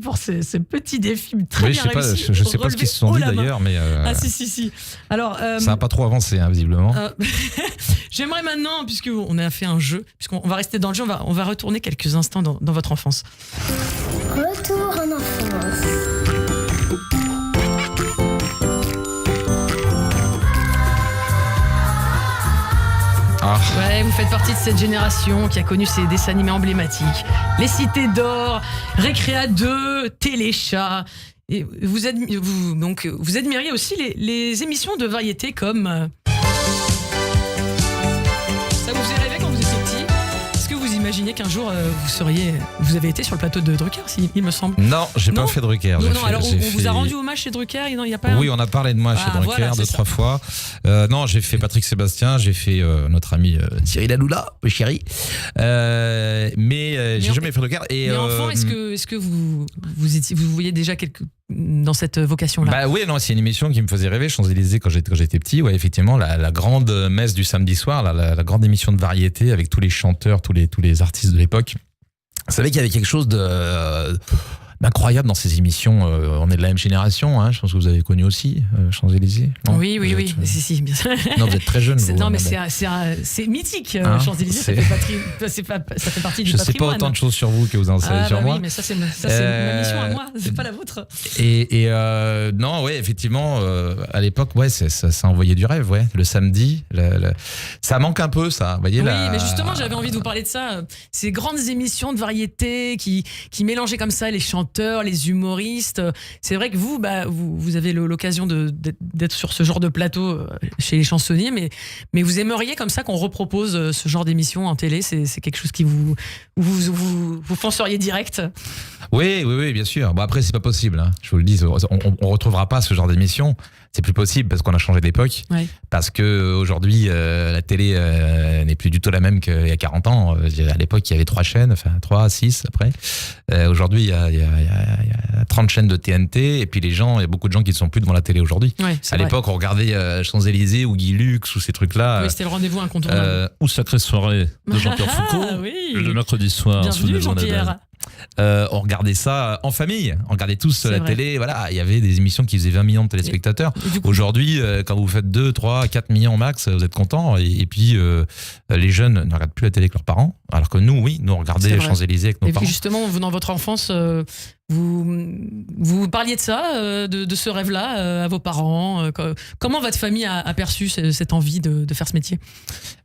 pour ce petit défi très bien réussi. Je sais pas ce qu'ils se sont dit d'ailleurs, mais. Ah si. Alors. Ça n'a pas trop avancé, hein, visiblement. J'aimerais maintenant, puisqu'on a fait un jeu, puisqu'on va rester dans le jeu, on va retourner quelques instants dans votre enfance. Retour en enfance. Ouais, vous faites partie de cette génération qui a connu ces dessins animés emblématiques. Les Cités d'Or, Récréa 2, Téléchat. Et vous admiriez aussi les émissions de variété comme... Ça vous faisait rêver quand vous étiez petit? Est-ce que vous imaginez qu'un jour vous avez été sur le plateau de Drucker, il me semble? Non, j'ai pas fait Drucker. Alors on vous a rendu hommage chez Drucker? Non, il y a pas. Oui, on a parlé de moi chez Drucker 2-3 fois. Non, j'ai fait Patrick Sébastien, j'ai fait notre ami Cyril Hanouna, chéri. Mais j'ai jamais fait Drucker. Mais enfant, est-ce que vous voyez déjà dans cette vocation-là? Bah oui, non, c'est une émission qui me faisait rêver, Champs-Élysées, quand j'étais petit. Ouais, effectivement, la grande messe du samedi soir, la grande émission de variété avec tous les chanteurs, tous les artistes de l'époque. Vous savez qu'il y avait quelque chose d'incroyable dans ces émissions. On est de la même génération, hein. Je pense que vous avez connu aussi Champs-Élysées. Oui, si, bien sûr. Non, vous êtes très jeune. Non, mais c'est mythique, Champs-Élysées, ça fait partie du patrimoine. Je sais pas autant de choses sur vous que vous en savez sur moi. Oui, mais ça c'est ma mission à moi, c'est pas la vôtre. Non, ouais, effectivement, à l'époque, ouais, ça envoyait du rêve, ouais. Le samedi, ça manque un peu, ça. Vous voyez, mais justement, j'avais envie de vous parler de ça. Ces grandes émissions de variété qui mélangeaient comme ça les chanteurs, les humoristes. C'est vrai que vous avez l'occasion d'être sur ce genre de plateau chez les chansonniers, mais vous aimeriez comme ça qu'on repropose ce genre d'émission en télé? C'est quelque chose qui vous fonceriez direct? Oui, bien sûr. Bon, après, c'est pas possible, hein. Je vous le dis, on retrouvera pas ce genre d'émission. C'est plus possible parce qu'on a changé d'époque. Ouais. Parce que aujourd'hui, la télé n'est plus du tout la même qu'il y a 40 ans. À l'époque, il y avait 3 chaînes, enfin 3, 6 après. Aujourd'hui, il y a 30 chaînes de TNT, et puis il y a beaucoup de gens qui ne sont plus devant la télé aujourd'hui. Ouais, à l'époque, on regardait Champs-Élysées ou Guy Lux ou ces trucs-là. Oui, c'était le rendez-vous incontournable. Ou Sacrée Soirée de Jean-Pierre Foucault, le mercredi soir. Bienvenue, Jean-Pierre. On regardait ça en famille, on regardait tous la télé, voilà, il y avait des émissions qui faisaient 20 millions de téléspectateurs. Aujourd'hui, quand vous faites 2, 3, 4 millions max, vous êtes contents. Et puis les jeunes ne regardent plus la télé avec leurs parents, alors que nous on regardait les Champs-Élysées avec nos parents. Et justement, dans votre enfance, vous parliez de ça, de ce rêve-là à vos parents. Comment votre famille a perçu cette envie de faire ce métier?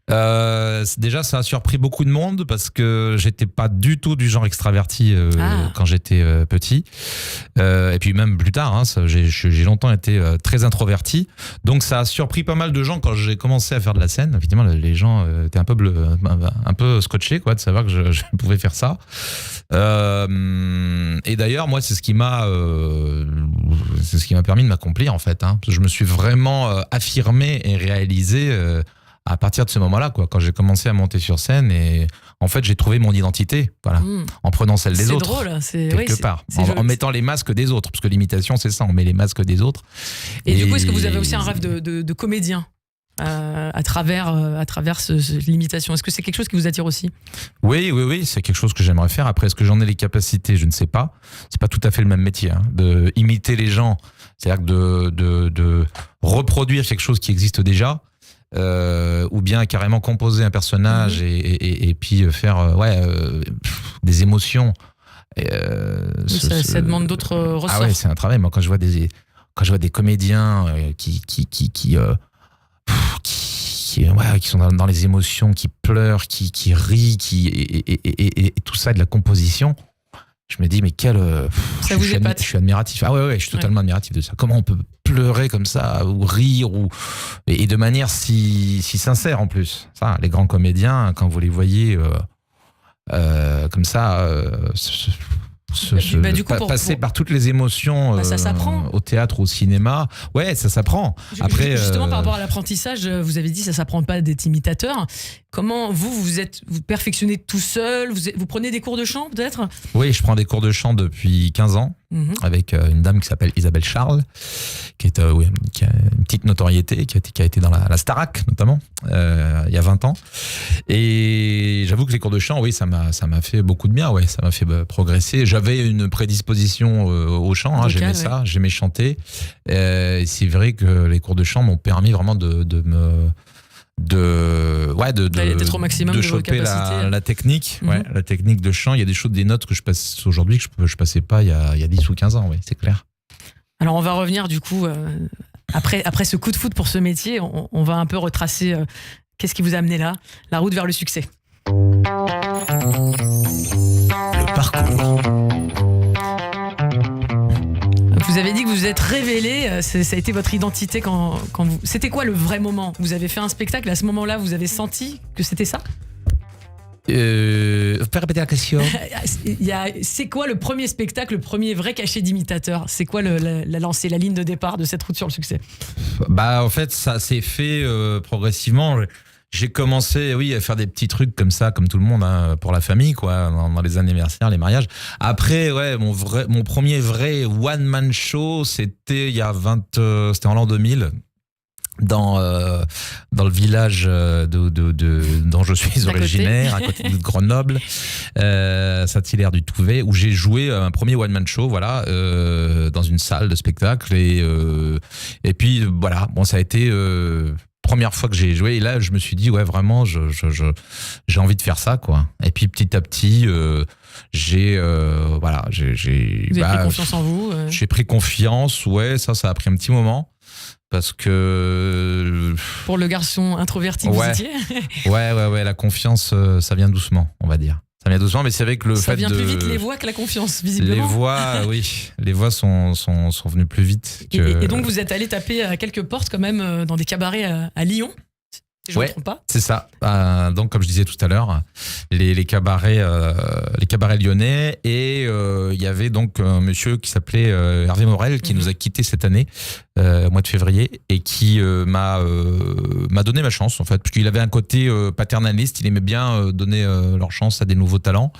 Déjà, ça a surpris beaucoup de monde parce que j'étais pas du tout du genre extraverti quand j'étais petit, et puis même plus tard, hein, j'ai longtemps été très introverti, donc ça a surpris pas mal de gens quand j'ai commencé à faire de la scène. Effectivement, les gens étaient un peu scotchés, quoi, de savoir que je pouvais faire ça. Et d'ailleurs, moi, c'est ce qui m'a permis de m'accomplir, en fait, hein. Je me suis vraiment affirmé et réalisé à partir de ce moment-là, quoi, quand j'ai commencé à monter sur scène, et en fait j'ai trouvé mon identité, voilà, en prenant celle des autres. C'est drôle, quelque part, en mettant les masques des autres, parce que l'imitation c'est ça, on met les masques des autres. Et du coup, est-ce que vous avez aussi un rêve de comédien à travers l'imitation? Est-ce que c'est quelque chose qui vous attire aussi? Oui, c'est quelque chose que j'aimerais faire. Après, est-ce que j'en ai les capacités? Je ne sais pas. C'est pas tout à fait le même métier, hein, de imiter les gens, c'est-à-dire de reproduire quelque chose qui existe déjà. Ou bien carrément composer un personnage et puis faire des émotions. Ça demande d'autres ressorts. Ah ouais, c'est un travail. Moi, quand je vois des comédiens qui sont dans les émotions, qui pleurent, qui rient, et tout ça, de la composition, je me dis, mais ça vous épate. Je suis admiratif. Ah ouais, je suis totalement admiratif de ça. Comment on peut pleurer comme ça, ou rire, et de manière si sincère en plus. Ça, les grands comédiens, quand vous les voyez comme ça, passer par toutes les émotions ça s'apprend. au théâtre, au cinéma, ouais, ça s'apprend. Après, justement, par rapport à l'apprentissage, vous avez dit ça s'apprend pas d'être imitateur. Comment vous perfectionnez tout seul, vous prenez des cours de chant peut-être? Oui, je prends des cours de chant depuis 15 ans avec une dame qui s'appelle Isabelle Charles, qui a une petite notoriété, qui a été dans la Starac notamment il y a 20 ans. Et j'avoue que les cours de chant, oui, ça m'a fait beaucoup de bien, ouais, ça m'a fait progresser. J'avais une prédisposition au chant, hein, j'aimais ça, j'aimais chanter. C'est vrai que les cours de chant m'ont permis vraiment d'être au maximum de choper vos capacités. la technique, la technique de chant. Il y a des notes que je passe aujourd'hui que je passais pas il y a 10 ou 15 ans, oui, c'est clair. Alors on va revenir du coup après ce coup de foudre pour ce métier, on va un peu retracer qu'est-ce qui vous a amené là, la route vers le succès. Le parcours. Vous avez dit que vous vous êtes révélé, ça a été votre identité quand vous... C'était quoi le vrai moment? Vous avez fait un spectacle, à ce moment-là, vous avez senti que c'était ça? Vous pouvez répéter la question? C'est quoi le premier spectacle, le premier vrai cachet d'imitateur? C'est quoi la lancée, la ligne de départ de cette route sur le succès? En fait, ça s'est fait progressivement. J'ai commencé, à faire des petits trucs comme ça, comme tout le monde, hein, pour la famille, quoi, dans les anniversaires, les mariages. Après, mon premier vrai one-man show, c'était c'était en l'an 2000. Dans le village dont je suis originaire, à côté de Grenoble, Saint-Hilaire du Touvet, où j'ai joué un premier one-man show, dans une salle de spectacle. Et puis, ça a été... première fois que j'ai joué, et là je me suis dit vraiment j'ai envie de faire ça, quoi. Et puis petit à petit j'ai vous avez pris confiance en vous, j'ai pris confiance, ça a pris un petit moment parce que pour le garçon introverti que vous étiez. La confiance, ça vient doucement, on va dire. Ça vient doucement, mais c'est avec le fait de... Ça vient plus vite les voix que la confiance, visiblement. Les voix, les voix sont venues plus vite. Et donc vous êtes allé taper à quelques portes quand même dans des cabarets à Lyon, si je ne me trompe pas. C'est ça. Donc comme je disais tout à l'heure, les cabarets lyonnais, et il y avait donc un monsieur qui s'appelait Hervé Morel, qui nous a quittés cette année, au mois de février, et qui m'a donné ma chance, en fait, parce qu'il avait un côté paternaliste, il aimait bien donner leur chance à des nouveaux talents.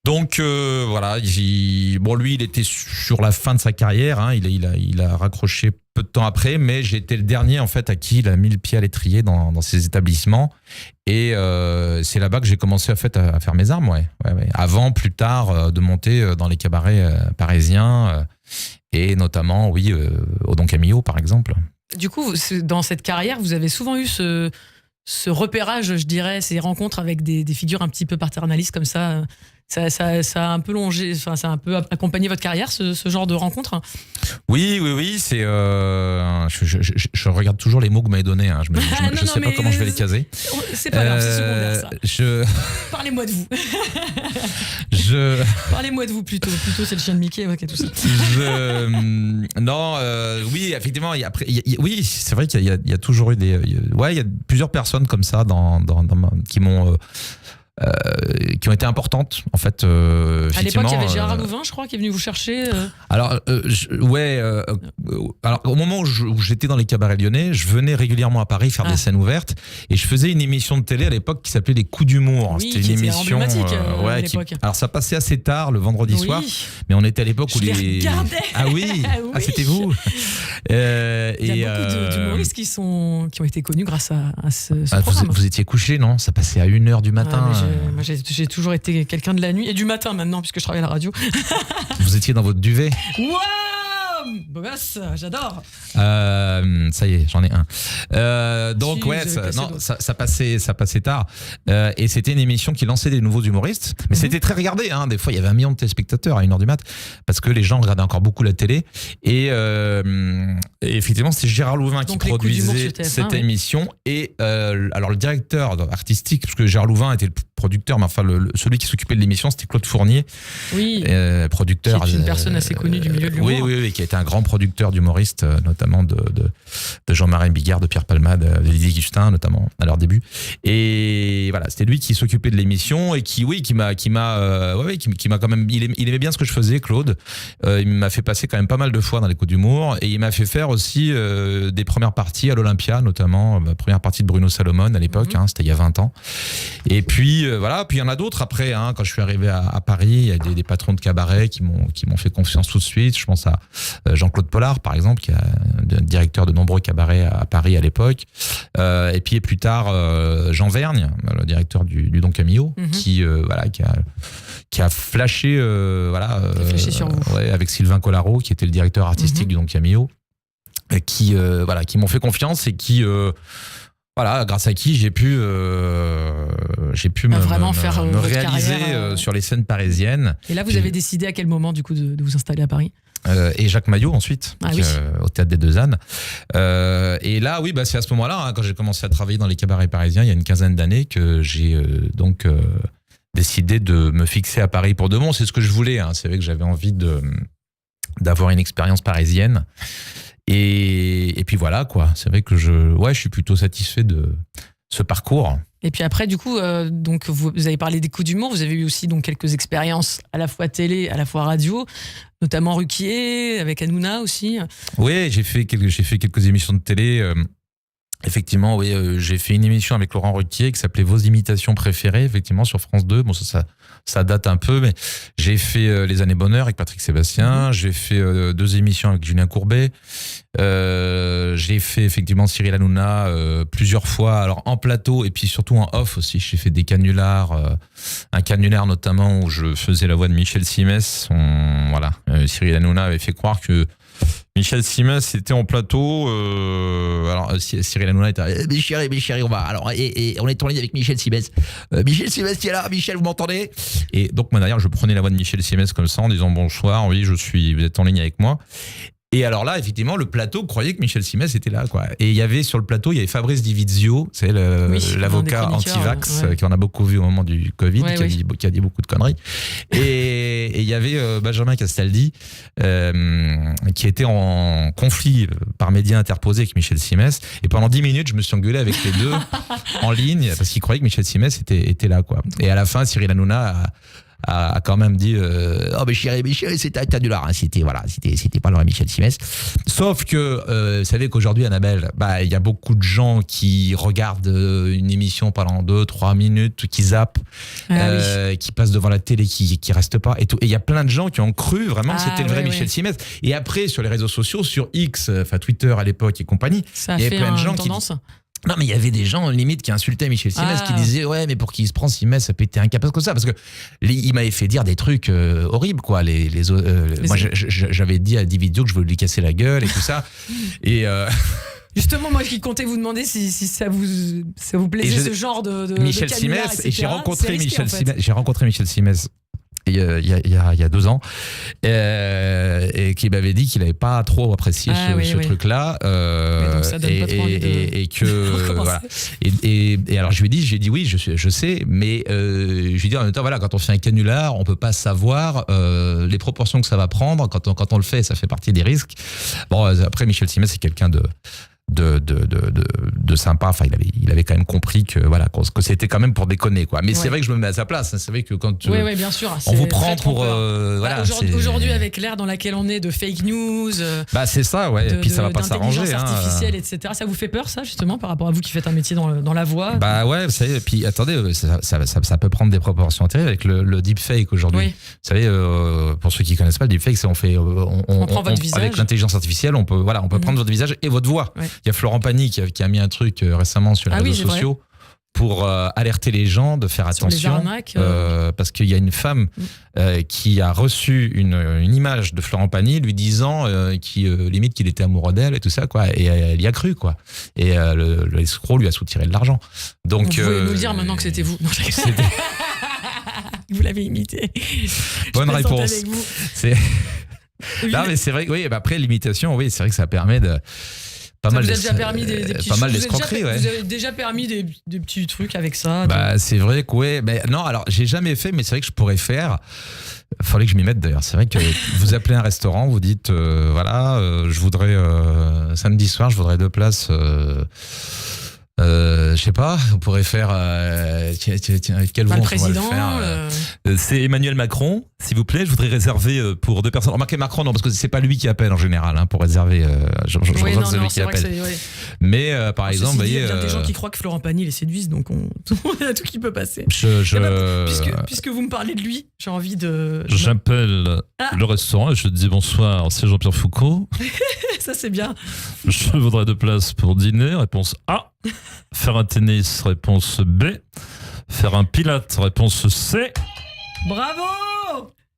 Donc lui il était sur la fin de sa carrière, hein, il a raccroché peu de temps après, mais j'ai été le dernier en fait à qui il a mis le pied à l'étrier dans ces établissements, et c'est là-bas que j'ai commencé en fait à faire mes armes, avant plus tard de monter dans les cabarets parisiens, et notamment au Don Camillo par exemple. Du coup, dans cette carrière, vous avez souvent eu ce repérage, je dirais, ces rencontres avec des figures un petit peu paternalistes comme ça. Ça a un peu longé, ça a un peu accompagné votre carrière, ce genre de rencontre? Oui, c'est. Je regarde toujours les mots que vous m'avez donnés. Hein. Je sais pas comment je vais les caser. C'est pas grave, c'est secondaire ça. Parlez-moi de vous. Parlez-moi de vous plutôt. Plutôt, c'est le chien de Mickey, tout ça. Oui, effectivement. C'est vrai qu'il y a toujours eu il y a plusieurs personnes comme ça qui m'ont. Qui ont été importantes en fait. À l'époque, il y avait Gérard Louvain, je crois, qui est venu vous chercher. Alors au moment où j'étais dans les cabarets lyonnais, je venais régulièrement à Paris faire des scènes ouvertes, et je faisais une émission de télé à l'époque qui s'appelait Les Coups d'humour. Oui, c'était une émission emblématique à l'époque. Alors ça passait assez tard le vendredi soir, mais on était à l'époque où les regardais. Ah oui, c'était vous. Il y a beaucoup d'humoristes qui ont été connus grâce à ce programme. Vous étiez couché, non? Ça passait à 1h du matin. Moi, j'ai toujours été quelqu'un de la nuit et du matin maintenant, puisque je travaille à la radio. Vous étiez dans votre duvet? Waouh! Beau gosse, j'adore. Ça y est, j'en ai un. Donc ça passait tard. Et c'était une émission qui lançait des nouveaux humoristes. Mais c'était très regardé. Hein. Des fois, il y avait 1 million de téléspectateurs à 1h du mat, parce que les gens regardaient encore beaucoup la télé. Et effectivement, c'est Gérard Louvain qui produisait cette émission. Et alors le directeur artistique, parce que Gérard Louvain était producteur, mais enfin celui qui s'occupait de l'émission, c'était Claude Fournier, producteur. Qui est une personne assez connue du milieu de l'humour. Oui, qui a été un grand producteur d'humoristes, notamment de Jean-Marie Bigard, de Pierre Palmade, de Didier Gustin, notamment à leur début. Et voilà, c'était lui qui s'occupait de l'émission et qui m'a quand même. Il aimait bien ce que je faisais, Claude. Il m'a fait passer quand même pas mal de fois dans les coups d'humour et il m'a fait faire aussi des premières parties à l'Olympia, notamment la première partie de Bruno Salomon à l'époque, c'était il y a 20 ans. Et puis voilà, puis il y en a d'autres après. Quand je suis arrivé à Paris, il y a des patrons de cabaret qui m'ont fait confiance tout de suite. Je pense à Jean-Claude Pollard, par exemple, qui est directeur de nombreux cabarets à Paris à l'époque. Et puis plus tard, Jean Vergne, le directeur du Don Camillo, qui a flashé, sur vous. Avec Sylvain Collaro, qui était le directeur artistique du Don Camillo, qui m'ont fait confiance et qui grâce à qui j'ai pu vraiment faire me votre réaliser carrière, sur les scènes parisiennes. Et là, vous avez décidé à quel moment du coup de vous installer à Paris? Et Jacques Maillot ensuite, au Théâtre des Deux Ânes. Et là, c'est à ce moment-là, quand j'ai commencé à travailler dans les cabarets parisiens, il y a une quinzaine d'années, que j'ai décidé de me fixer à Paris pour de bon. C'est ce que je voulais. C'est vrai que j'avais envie d'avoir une expérience parisienne. Et puis voilà, quoi. C'est vrai que je suis plutôt satisfait de ce parcours. Et puis après, du coup, donc vous avez parlé des coups d'humour. Vous avez eu aussi donc quelques expériences à la fois télé, à la fois radio, notamment Ruquier, avec Hanouna aussi. Oui, j'ai fait quelques émissions de télé. Effectivement, j'ai fait une émission avec Laurent Ruquier qui s'appelait Vos imitations préférées, effectivement, sur France 2. Bon, ça date un peu, mais j'ai fait Les Années Bonheur avec Patrick Sébastien. J'ai fait 2 émissions avec Julien Courbet. J'ai fait effectivement Cyril Hanouna plusieurs fois, alors en plateau et puis surtout en off aussi. J'ai fait des canulars, un canular notamment où je faisais la voix de Michel Simès. Cyril Hanouna avait fait croire que Michel Simès était en plateau. Alors Cyril Hanouna était mes chéris, on va. Alors et on est en ligne avec Michel Simès. Michel Simès qui est là. Michel, vous m'entendez? Et donc moi derrière, je prenais la voix de Michel Simès comme ça en disant bonsoir. Oui, vous êtes en ligne avec moi. Et alors là, effectivement, le plateau croyait que Michel Simès était là, quoi. Et il y avait sur le plateau, il y avait Fabrice Divizio, c'est l'avocat anti-vax qui en a beaucoup vu au moment du Covid, qui a dit beaucoup de conneries. Et il y avait Benjamin Castaldi, qui était en conflit par médias interposés avec Michel Simès. Et pendant 10 minutes, je me suis engueulé avec les deux en ligne parce qu'il croyait que Michel Simès était là, quoi. Et à la fin, Cyril Hanouna a quand même dit oh mais chérie c'était un canular, c'était pas le vrai Michel Simès. Sauf que vous savez qu'aujourd'hui, Annabelle, il y a beaucoup de gens qui regardent une émission pendant 2-3 minutes, qui zappent, qui passent devant la télé, qui restent pas et tout. Et il y a plein de gens qui ont cru vraiment que c'était le vrai Michel Simès. Et après, sur les réseaux sociaux, sur X, enfin Twitter à l'époque et compagnie, ça il y avait plein de gens tendance. Non, mais il y avait des gens limite qui insultaient Michel Simès, qui disaient ouais, mais pour qui il se prend Simès, ça peut être incapable comme ça, parce que il m'avait fait dire des trucs horribles, quoi. Moi, j'avais dit à Dividio que je voulais lui casser la gueule et tout ça. Et justement, moi qui comptais vous demander si ça vous plaisait ce genre de Michel de Simès. Et j'ai rencontré Michel Simès. J'ai rencontré Michel Simès. Il y a 2 ans, et qui m'avait dit qu'il n'avait pas trop apprécié ce truc-là, et que voilà. Et alors je lui ai dit oui, je sais, mais je lui ai dit en même temps, voilà, quand on fait un canular, on peut pas savoir les proportions que ça va prendre quand on le fait, ça fait partie des risques. Bon, après Michel Simès, c'est quelqu'un de sympa. Enfin, il avait quand même compris que voilà, que c'était quand même pour déconner, quoi. Mais c'est vrai que je me mets à sa place. C'est vrai que quand bien sûr, on vous prend pour aujourd'hui avec l'ère dans laquelle on est de fake news, c'est ça, et puis ça va pas s'arranger, artificielle, etc. Ça vous fait peur, ça, justement, par rapport à vous qui faites un métier dans la voix? Vous savez, puis attendez, ça peut prendre des proportions terribles avec le deepfake aujourd'hui. Vous savez, pour ceux qui connaissent pas, le deepfake, c'est on prend votre visage. Avec l'intelligence artificielle, on peut prendre votre visage et votre voix. Il y a Florent Pagny qui a mis un truc récemment sur les réseaux sociaux pour alerter les gens de faire attention, parce qu'il y a une femme qui a reçu une image de Florent Pagny lui disant limite qu'il était amoureux d'elle et tout ça, quoi, et elle y a cru, quoi, et l'escroc lui a soutiré de l'argent. Donc vous pouvez nous le dire maintenant que c'était vous. Vous l'avez imité. Bonne réponse. Non, mais c'est vrai que après l'imitation, c'est vrai que ça permet pas Ça mal vous a déjà permis des petits pas mal choses. d'escroqueries, ouais. Vous avez déjà permis des petits trucs avec ça. Bah, c'est vrai que ouais, mais non, alors j'ai jamais fait, mais c'est vrai que je pourrais faire. Fallait que je m'y mette d'ailleurs. C'est vrai que vous appelez un restaurant, vous dites voilà, je voudrais samedi soir, je voudrais 2 places. Je sais pas, on pourrait faire tiens, avec quel Bah, nom le on pourrait le président. faire C'est Emmanuel Macron, s'il vous plaît. Je voudrais réserver pour 2 personnes. Remarquez Macron, non, parce que c'est pas lui qui appelle en général pour réserver. Je Oui, regarde non, celui non, qui c'est vrai que appelle. c'est. Ouais. Mais par exemple, vous Ceci dit, il y voyez. a des gens qui croient que Florent Pagny les séduisent, donc on a tout qui peut passer. Puisque vous me parlez de lui, j'ai envie de. J'appelle le restaurant et je dis bonsoir, c'est Jean-Pierre Foucault. Ça, c'est bien. Je voudrais 2 places pour dîner. Réponse A. Faire un tennis. Réponse B. Faire un pilate. Réponse C. Bravo!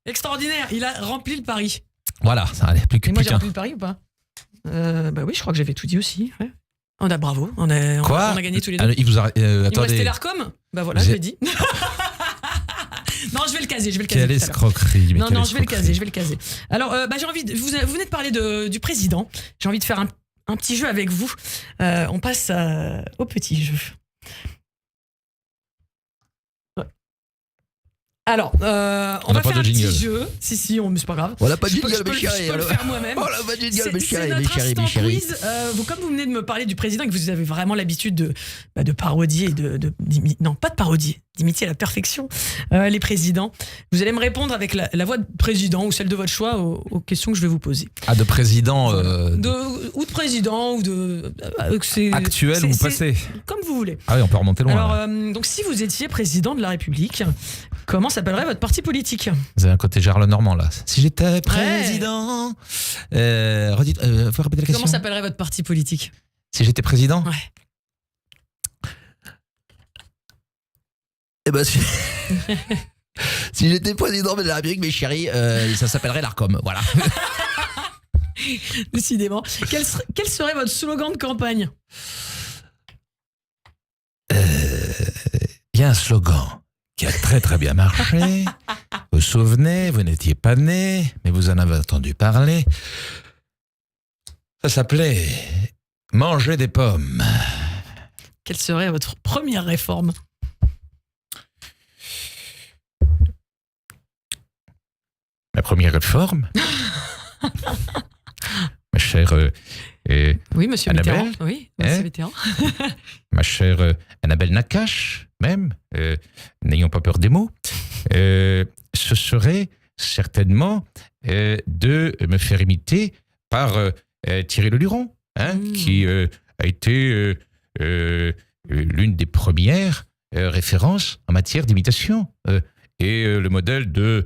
Extraordinaire. Il a rempli le pari. Voilà, ça allait plus Et moi, j'ai qu'un. rempli le pari ou pas? Bah oui, je crois que j'avais tout dit aussi. Ouais. On a bravo. On a gagné tous les deux. Alors, il vous a, Il me attendez. restait l'Arcom. Bah voilà, je l'ai dit. Non, je vais le caser. Quelle tout à l'heure. escroquerie. mais Non, quelle non, je vais escroquerie. le caser. Alors, j'ai envie de, vous venez de parler du président. J'ai envie de faire un petit jeu avec vous. On passe au petit jeu. Alors, on va pas faire de un jingle. petit jeu. Si, mais c'est pas grave. On n'a pas de Je peux- jingle, je peux mes chéris, Je peux le alors. faire moi-même. On n'a pas de jingle, C'est- mes c'est chéris, notre mes chéris, instant mes chéris. quiz. Comme vous venez de me parler du président et que vous avez vraiment l'habitude de parodier, non, pas de parodier, d'imiter à la perfection les présidents, vous allez me répondre avec la voix de président ou celle de votre choix aux questions que je vais vous poser. Ah, de président Ou de président, ou de. actuel ou passé. Comme vous voulez. Ah oui, on peut remonter loin. Alors, là. donc, si vous étiez président de la République, comment s'appellerait votre parti politique? Vous avez un côté Gérard Lenormand là. Si j'étais président. Redites, faut répéter la question. Comment s'appellerait votre parti politique? Si j'étais président. Ouais. Eh ben, si j'étais président de la République, mes chéris, ça s'appellerait l'Arcom. Voilà. Décidément. Quel serait votre slogan de campagne? Il y a un slogan qui a très très bien marché. Vous vous souvenez, vous n'étiez pas né, mais vous en avez entendu parler. Ça s'appelait Manger des pommes. Quelle serait votre première réforme? Ma première réforme. Ma chère Oui, monsieur Annabelle. Mitterrand. Oui, monsieur Hein Mitterrand. Ma chère Annabelle Nakache, même, n'ayons pas peur des mots, ce serait certainement de me faire imiter par Thierry Leluron, qui a été l'une des premières références en matière d'imitation et le modèle de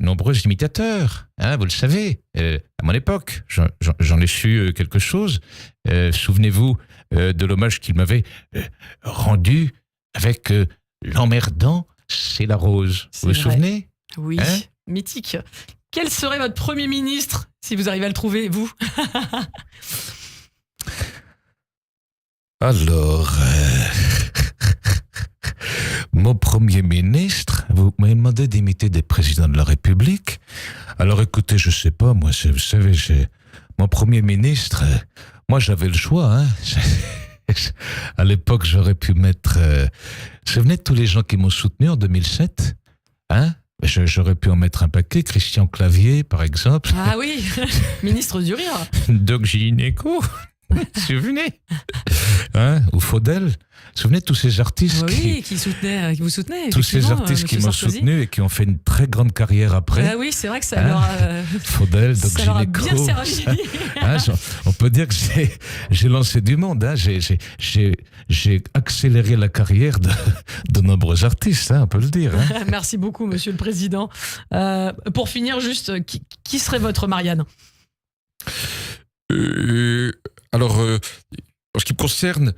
nombreux imitateurs. Vous le savez, à mon époque, j'en ai su quelque chose. Souvenez-vous de l'hommage qu'il m'avait rendu avec l'emmerdant, c'est la rose. Vous vous souvenez? Oui, mythique. Quel serait votre premier ministre, si vous arrivez à le trouver, vous? Alors, mon premier ministre, vous m'avez demandé d'imiter des présidents de la République. Alors écoutez, je sais pas, moi, vous savez, mon premier ministre, moi j'avais le choix. À l'époque, j'aurais pu mettre... vous vous souvenez de tous les gens qui m'ont soutenu en 2007 J'aurais pu en mettre un paquet, Christian Clavier, par exemple. Ah oui, ministre du rire. Doc Gynéco, vous vous souvenez Ou Faudel. Vous vous souvenez de tous ces artistes qui vous soutenaient. tous ces artistes qui m'ont soutenu et qui ont fait une très grande carrière après. Ah oui, c'est vrai que ça leur a... Faudel, Doc ça leur a Gynéco. bien servi. On peut dire que j'ai lancé du monde. J'ai accéléré la carrière de nombreux artistes, on peut le dire. Merci beaucoup, monsieur le président. Pour finir, juste, qui serait votre Marianne? Alors, en ce qui me concerne,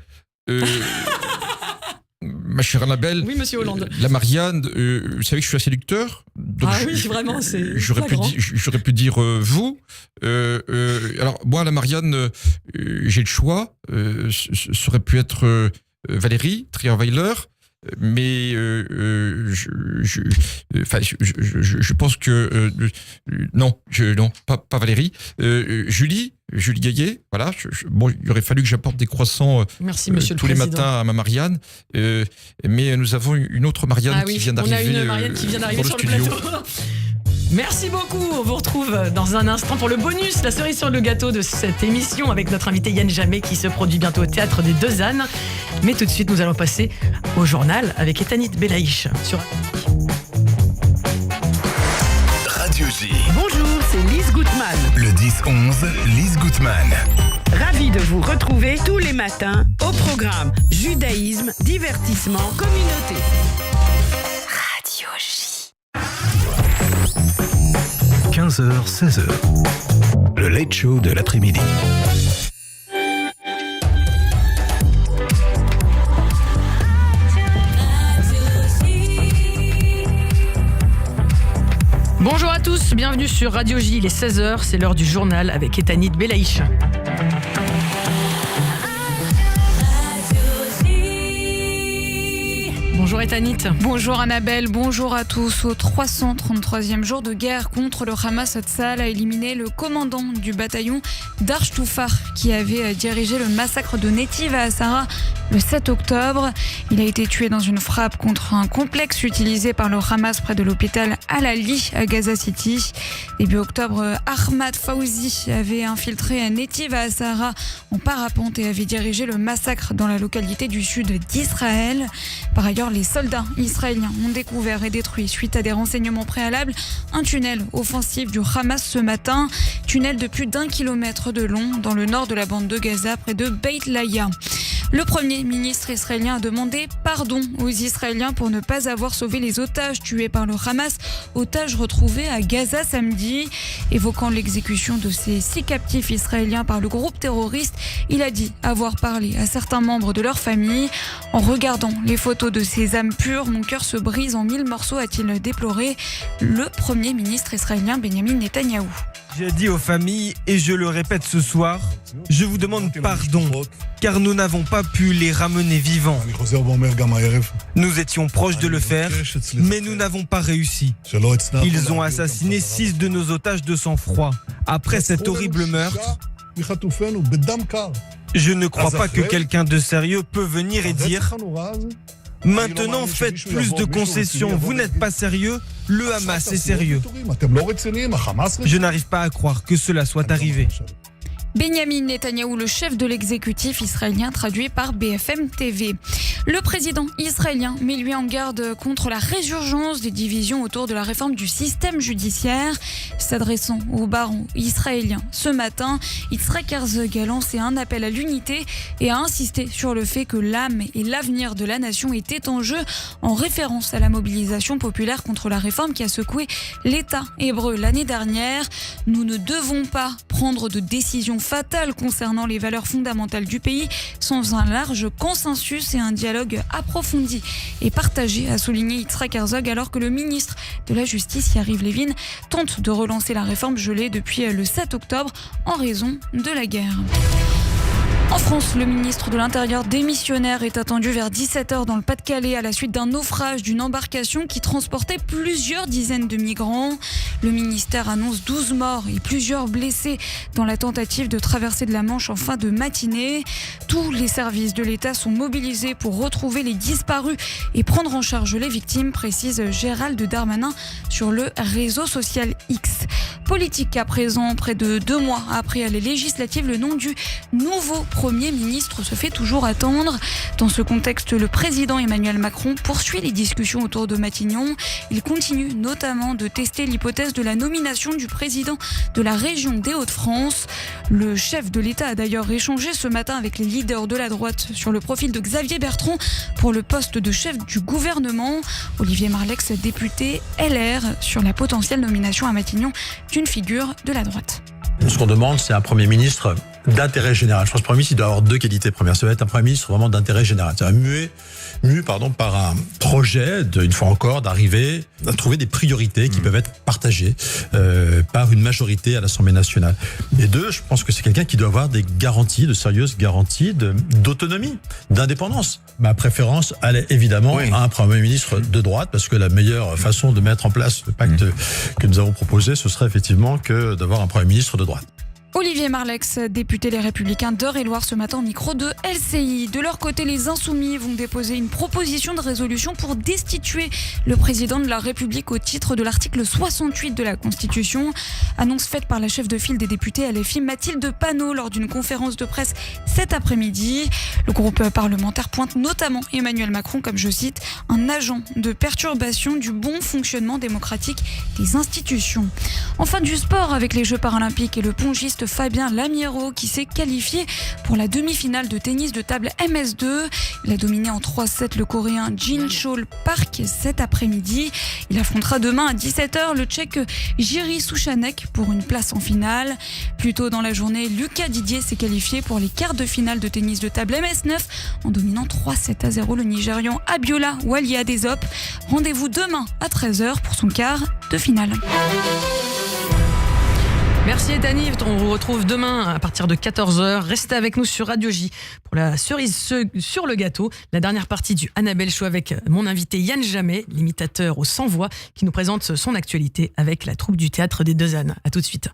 ma chère Annabelle, Oui, monsieur Hollande. la Marianne, vous savez que je suis un séducteur. Donc Ah oui, vraiment, c'est J'aurais pu dire vous. Alors, moi, la Marianne, j'ai le choix. Ça aurait pu être Valérie Trierweiler. mais je pense que non, pas Valérie, Julie Gaillet, voilà. Bon, il aurait fallu que j'apporte des croissants Merci, monsieur tous le les président. matins à ma Marianne, mais nous avons une autre Marianne qui vient d'arriver. On a une Marianne qui vient d'arriver dans sur le studio. plateau. Merci beaucoup. On vous retrouve dans un instant pour le bonus, la cerise sur le gâteau de cette émission avec notre invité Yann Jammet qui se produit bientôt au Théâtre des Deux Ânes. Mais tout de suite, nous allons passer au journal avec Etanit Belaïch sur Radio J. Bonjour, c'est Lise Gutmann. Le 10-11, Lise Gutmann. Ravie de vous retrouver tous les matins au programme Judaïsme, divertissement, communauté. Radio J. 15h, 16h. Le Late Show de l'après-midi. Bonjour à tous, bienvenue sur Radio J, il est 16h, c'est l'heure du journal avec Etanit Belaïch. Bonjour Etanit. Bonjour Annabelle, bonjour à tous. Au 333e jour de guerre contre le Hamas, Tsahal a éliminé le commandant du bataillon d'Arch-Toufar qui avait dirigé le massacre de Netiv à Asara le 7 octobre. Il a été tué dans une frappe contre un complexe utilisé par le Hamas près de l'hôpital Al-Ali à Gaza City. Début octobre, Ahmad Fawzi avait infiltré Netiv à Asara en parapente et avait dirigé le massacre dans la localité du sud d'Israël. Par ailleurs, les soldats israéliens ont découvert et détruit, suite à des renseignements préalables, un tunnel offensif du Hamas ce matin. Tunnel de plus d'1 kilomètre de long dans le nord de la bande de Gaza, près de Beit Laïa. Le Premier ministre israélien a demandé pardon aux Israéliens pour ne pas avoir sauvé les otages tués par le Hamas, otages retrouvés à Gaza samedi. Évoquant l'exécution de ces 6 captifs israéliens par le groupe terroriste, il a dit avoir parlé à certains membres de leur famille. En regardant les photos de ces âmes pures, mon cœur se brise en 1000 morceaux, a-t-il déploré le Premier ministre israélien Benjamin Netanyahou. J'ai dit aux familles, et je le répète ce soir, je vous demande pardon, car nous n'avons pas pu les ramener vivants. Nous étions proches de le faire, mais nous n'avons pas réussi. Ils ont assassiné 6 de nos otages de sang-froid. Après cet horrible meurtre, je ne crois pas que quelqu'un de sérieux peut venir et dire « Maintenant, faites plus de concessions, vous n'êtes pas sérieux, le Hamas est sérieux. » Je n'arrive pas à croire que cela soit arrivé. Benjamin Netanyahou, le chef de l'exécutif israélien, traduit par BFM TV. Le président israélien met lui en garde contre la résurgence des divisions autour de la réforme du système judiciaire. S'adressant aux barons israéliens ce matin, Yitzhak Herzog a lancé un appel à l'unité et a insisté sur le fait que l'âme et l'avenir de la nation étaient en jeu, en référence à la mobilisation populaire contre la réforme qui a secoué l'État hébreu l'année dernière. Nous ne devons pas prendre de décisions fatales concernant les valeurs fondamentales du pays sans un large consensus et un dialogue approfondi et partagé, a souligné Yitzhak Herzog, alors que le ministre de la Justice, Yariv Levin, tente de relancer la réforme gelée depuis le 7 octobre en raison de la guerre. En France, le ministre de l'Intérieur démissionnaire est attendu vers 17h dans le Pas-de-Calais à la suite d'un naufrage d'une embarcation qui transportait plusieurs dizaines de migrants. Le ministère annonce 12 morts et plusieurs blessés dans la tentative de traverser de la Manche en fin de matinée. Tous les services de l'État sont mobilisés pour retrouver les disparus et prendre en charge les victimes, précise Gérald Darmanin sur le réseau social X. Politique à présent, près de 2 mois après les législatives, le nom du nouveau Premier ministre se fait toujours attendre. Dans ce contexte, le président Emmanuel Macron poursuit les discussions autour de Matignon. Il continue notamment de tester l'hypothèse de la nomination du président de la région des Hauts-de-France. Le chef de l'État a d'ailleurs échangé ce matin avec les leaders de la droite sur le profil de Xavier Bertrand pour le poste de chef du gouvernement. Olivier Marleix, député LR, sur la potentielle nomination à Matignon d'une figure de la droite. Ce qu'on demande, c'est un Premier ministre d'intérêt général. Je pense que le Premier ministre, il doit avoir deux qualités premières. Ça va être un Premier ministre vraiment d'intérêt général. C'est-à-dire mué par un projet, une fois encore, d'arriver à trouver des priorités qui peuvent être partagées par une majorité à l'Assemblée nationale. Et deux, je pense que c'est quelqu'un qui doit avoir des garanties, de sérieuses garanties d'autonomie, d'indépendance. Ma préférence, elle est évidemment à un Premier ministre de droite, parce que la meilleure façon de mettre en place le pacte que nous avons proposé, ce serait effectivement que d'avoir un Premier ministre de droite. Olivier Marleix, député Les Républicains d'Eure-et-Loir ce matin au micro de LCI. De leur côté, les Insoumis vont déposer une proposition de résolution pour destituer le président de la République au titre de l'article 68 de la Constitution. Annonce faite par la chef de file des députés LFI Mathilde Panot lors d'une conférence de presse cet après-midi. Le groupe parlementaire pointe notamment Emmanuel Macron comme, je cite, un agent de perturbation du bon fonctionnement démocratique des institutions. Enfin, du sport avec les Jeux paralympiques et le pongiste Fabien Lamiero qui s'est qualifié pour la demi-finale de tennis de table MS2. Il a dominé en 3-7 le Coréen Jin-Chol Park cet après-midi. Il affrontera demain à 17h le Tchèque Jiří Souchanek pour une place en finale. Plus tôt dans la journée, Lucas Didier s'est qualifié pour les quarts de finale de tennis de table MS9 en dominant 3-7-0 le Nigérian Abiola Waliadesop. Rendez-vous demain à 13h pour son quart de finale. Merci Etani, on vous retrouve demain à partir de 14h. Restez avec nous sur Radio J pour la cerise sur le gâteau, la dernière partie du Annabelle Show avec mon invité Yann Jammet, l'imitateur aux 100 voix, qui nous présente son actualité avec la troupe du Théâtre des Deux Ânes. A tout de suite.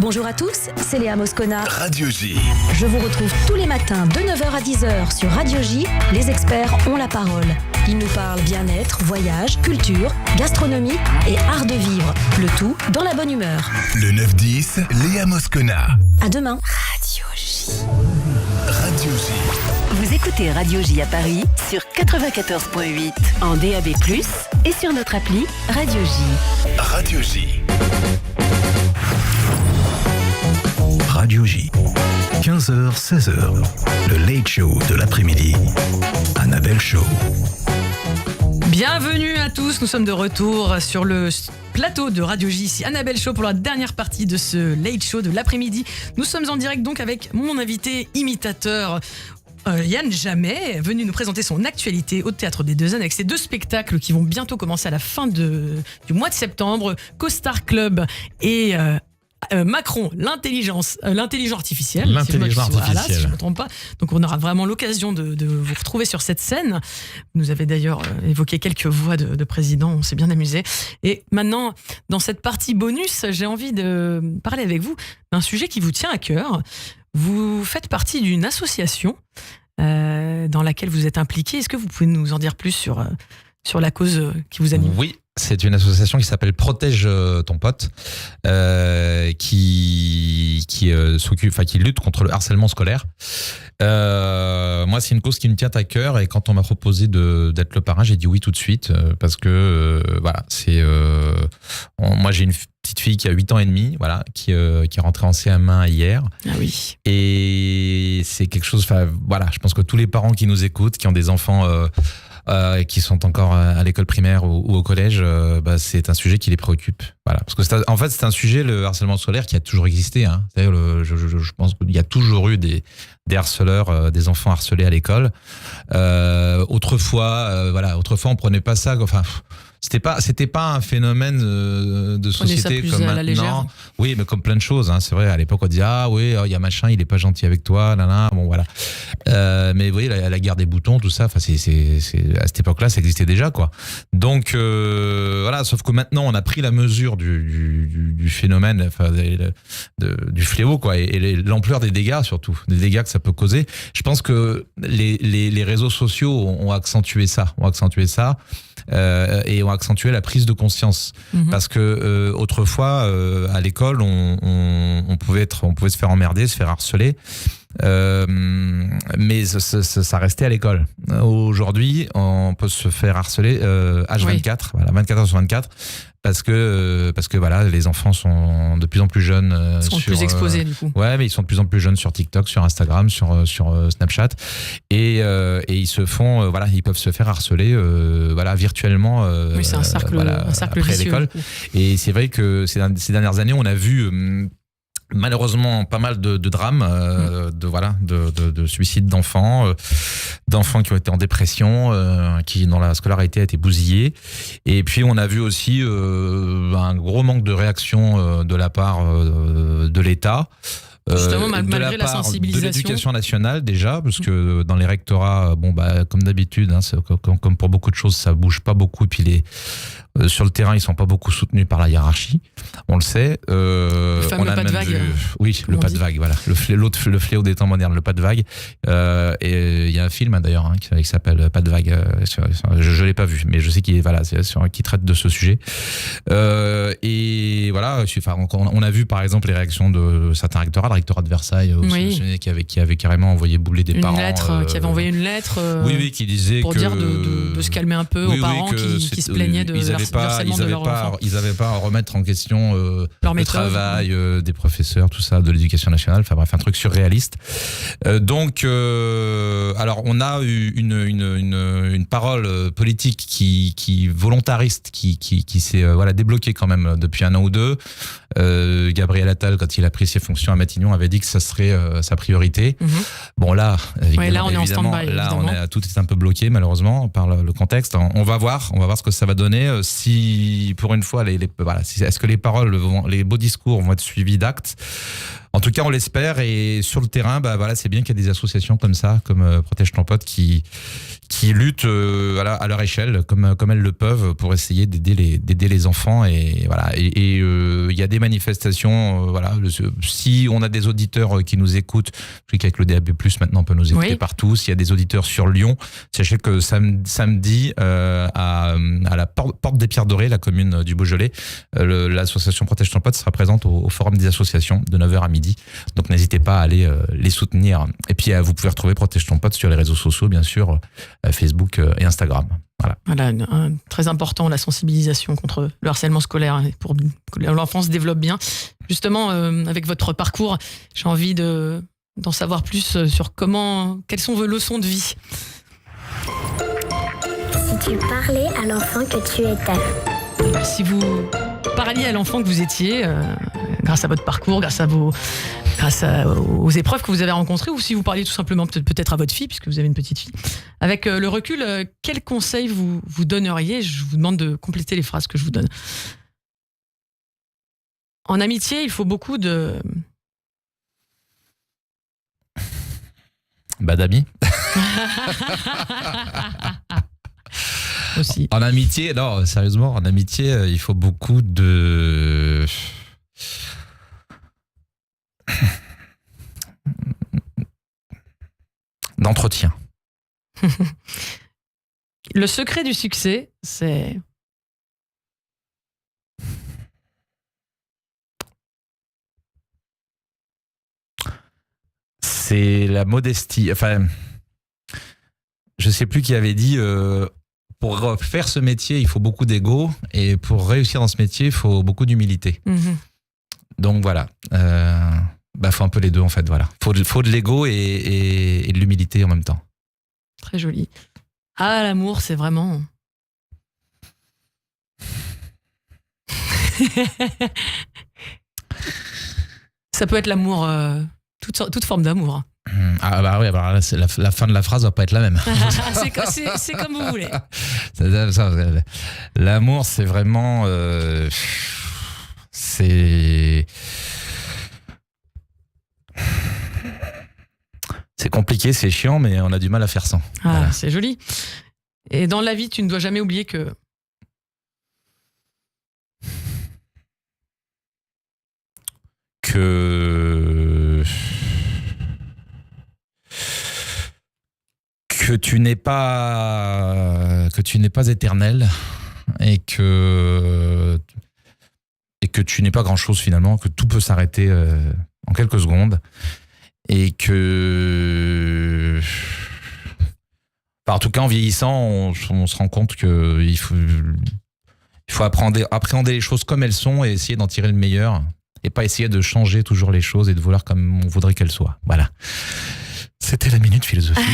Bonjour à tous, c'est Léa Moscona. Radio J. Je vous retrouve tous les matins de 9h à 10h sur Radio J. Les experts ont la parole. Ils nous parlent bien-être, voyage, culture, gastronomie et art de vivre. Le tout dans la bonne humeur. Le 9-10, Léa Moscona. À demain. Radio J. Radio J. Vous écoutez Radio J à Paris sur 94.8 en DAB+, et sur notre appli Radio J. Radio J. Radio J. 15h, 16h. Le Late Show de l'après-midi. Annabelle Show. Bienvenue à tous, nous sommes de retour sur le plateau de Radio J, ici Annabelle Show pour la dernière partie de ce Late Show de l'après-midi. Nous sommes en direct donc avec mon invité imitateur Yann Jammet, venu nous présenter son actualité au Théâtre des Deux Ânes avec ses deux spectacles qui vont bientôt commencer à la fin du mois de septembre, Costar Club et Macron, l'intelligence artificielle. L'intelligence artificielle. Voilà, si je ne me trompe pas. Donc on aura vraiment l'occasion de vous retrouver sur cette scène. Vous nous avez d'ailleurs évoqué quelques voix de président, on s'est bien amusé. Et maintenant, dans cette partie bonus, j'ai envie de parler avec vous d'un sujet qui vous tient à cœur. Vous faites partie d'une association dans laquelle vous êtes impliqué. Est-ce que vous pouvez nous en dire plus sur la cause qui vous anime ? Oui. C'est une association qui s'appelle Protège ton pote, qui lutte contre le harcèlement scolaire. Moi, c'est une cause qui me tient à cœur, et quand on m'a proposé d'être le parrain, j'ai dit oui tout de suite, parce que voilà, moi j'ai une petite fille qui a 8 ans et demi, voilà, qui est rentrée en CM1 hier. Ah oui. Et c'est quelque chose, voilà, je pense que tous les parents qui nous écoutent, qui ont des enfants qui sont encore à l'école primaire ou au collège, c'est un sujet qui les préoccupe. Voilà. Parce que c'est un sujet, le harcèlement scolaire, qui a toujours existé. Hein. Je pense qu'il y a toujours eu des harceleurs, des enfants harcelés à l'école. Autrefois, on prenait pas ça. Enfin, c'était pas un phénomène de société comme maintenant. Oui, mais comme plein de choses. Hein. C'est vrai, à l'époque, on disait il y a machin, il est pas gentil avec toi, bon voilà. Mais vous voyez, la guerre des boutons, tout ça, à cette époque-là, ça existait déjà, quoi. Donc voilà, sauf que maintenant, on a pris la mesure du phénomène, du fléau, quoi, et l'ampleur des dégâts, surtout, des dégâts que ça peut causer. Je pense que les réseaux sociaux ont accentué ça. Et ont accentué la prise de conscience. Parce que autrefois, à l'école, on pouvait se faire emmerder, se faire harceler, mais ça restait à l'école. Aujourd'hui, on peut se faire harceler H24, voilà, 24 heures sur 24. Parce que voilà, les enfants sont de plus en plus jeunes. Ils sont plus exposés, du coup. Ouais, mais ils sont de plus en plus jeunes sur TikTok, sur Instagram, sur Snapchat, et ils se font, ils peuvent se faire harceler, virtuellement. Oui, c'est un cercle après vicieux, l'école. Et c'est vrai que ces dernières années, on a vu malheureusement pas mal de drames, de suicides d'enfants qui ont été en dépression, qui dont la scolarité a été bousillée. Et puis on a vu aussi un gros manque de réaction de la part de l'État. Justement, malgré la sensibilisation. De l'éducation nationale déjà, parce que dans les rectorats, comme d'habitude, comme pour beaucoup de choses, ça bouge pas beaucoup. Et puis sur le terrain, ils sont pas beaucoup soutenus par la hiérarchie. On le sait. Le fameux pas de vague. Oui, le pas de vague, voilà. Le fléau des temps modernes, le pas de vague. Et il y a un film d'ailleurs qui s'appelle Pas de vague. Je l'ai pas vu, mais je sais qu'il qui traite de ce sujet. Et voilà, on a vu par exemple les réactions de certains rectorats, le rectorat de Versailles, qui avait carrément envoyé bouler des parents. Qui avait envoyé une lettre. Qui disait pour dire de se calmer un peu aux parents qui se plaignaient de harcèlement de leur enfant. Ils n'avaient pas à remettre en question le travail des professeurs, tout ça, de l'éducation nationale. Enfin bref, un truc surréaliste. Alors on a eu une parole politique qui volontariste, qui s'est débloquée quand même depuis un an ou deux. Gabriel Attal, quand il a pris ses fonctions à Matignon, avait dit que ça serait sa priorité. Bon là, là on est en stand-by. Là, tout est un peu bloqué malheureusement par le contexte. On va voir ce que ça va donner. Si pour une fois, est-ce que les paroles, les beaux discours vont être suivis d'actes? En tout cas, on l'espère. Et sur le terrain, c'est bien qu'il y ait des associations comme ça, comme Protège ton pote, qui luttent à leur échelle, comme elles le peuvent, pour essayer d'aider les enfants. Et voilà. Et il y a des manifestations. Si on a des auditeurs qui nous écoutent, je sais qu'avec le DAB+, maintenant on peut nous écouter partout. S'il y a des auditeurs sur Lyon, sachez que samedi à la porte des Pierres Dorées, la commune du Beaujolais, l'association Protège ton pote sera présente au forum des associations de 9h à midi. Donc n'hésitez pas à aller les soutenir. Et puis vous pouvez retrouver Protège ton pote sur les réseaux sociaux, bien sûr, Facebook et Instagram. Voilà, très important, la sensibilisation contre le harcèlement scolaire pour que l'enfant se développe bien. Justement, avec votre parcours, j'ai envie d'en savoir plus sur quelles sont vos leçons de vie. Si tu parlais à l'enfant que tu étais. Si vous parliez à l'enfant que vous étiez, grâce à votre parcours, grâce aux épreuves que vous avez rencontrées, ou si vous parliez tout simplement peut-être à votre fille, puisque vous avez une petite fille. Avec le recul, quel conseil vous donneriez? Je vous demande de compléter les phrases que je vous donne. En amitié, il faut beaucoup d'amis. Aussi. En amitié, non, sérieusement, en amitié, il faut beaucoup d'entretien. Le secret du succès, c'est la modestie. Enfin, je sais plus qui avait dit pour faire ce métier, il faut beaucoup d'ego, et pour réussir dans ce métier, il faut beaucoup d'humilité. Donc voilà, faut un peu les deux en fait. Voilà, faut de l'ego et de l'humilité en même temps. Très joli. Ah, l'amour, c'est vraiment. Ça peut être l'amour, toute forme d'amour. Ah bah oui, alors là, la fin de la phrase va pas être la même. c'est comme vous voulez. L'amour, c'est vraiment, c'est compliqué, c'est chiant, mais on a du mal à faire sans. Voilà. C'est joli. Et dans la vie, tu ne dois jamais oublier que tu n'es pas éternel, et que tu n'es pas grand chose finalement, que tout peut s'arrêter en quelques secondes, et que en tout cas en vieillissant on se rend compte qu'il faut appréhender les choses comme elles sont et essayer d'en tirer le meilleur, et pas essayer de changer toujours les choses et de vouloir comme on voudrait qu'elles soient. Voilà. C'était la minute philosophique.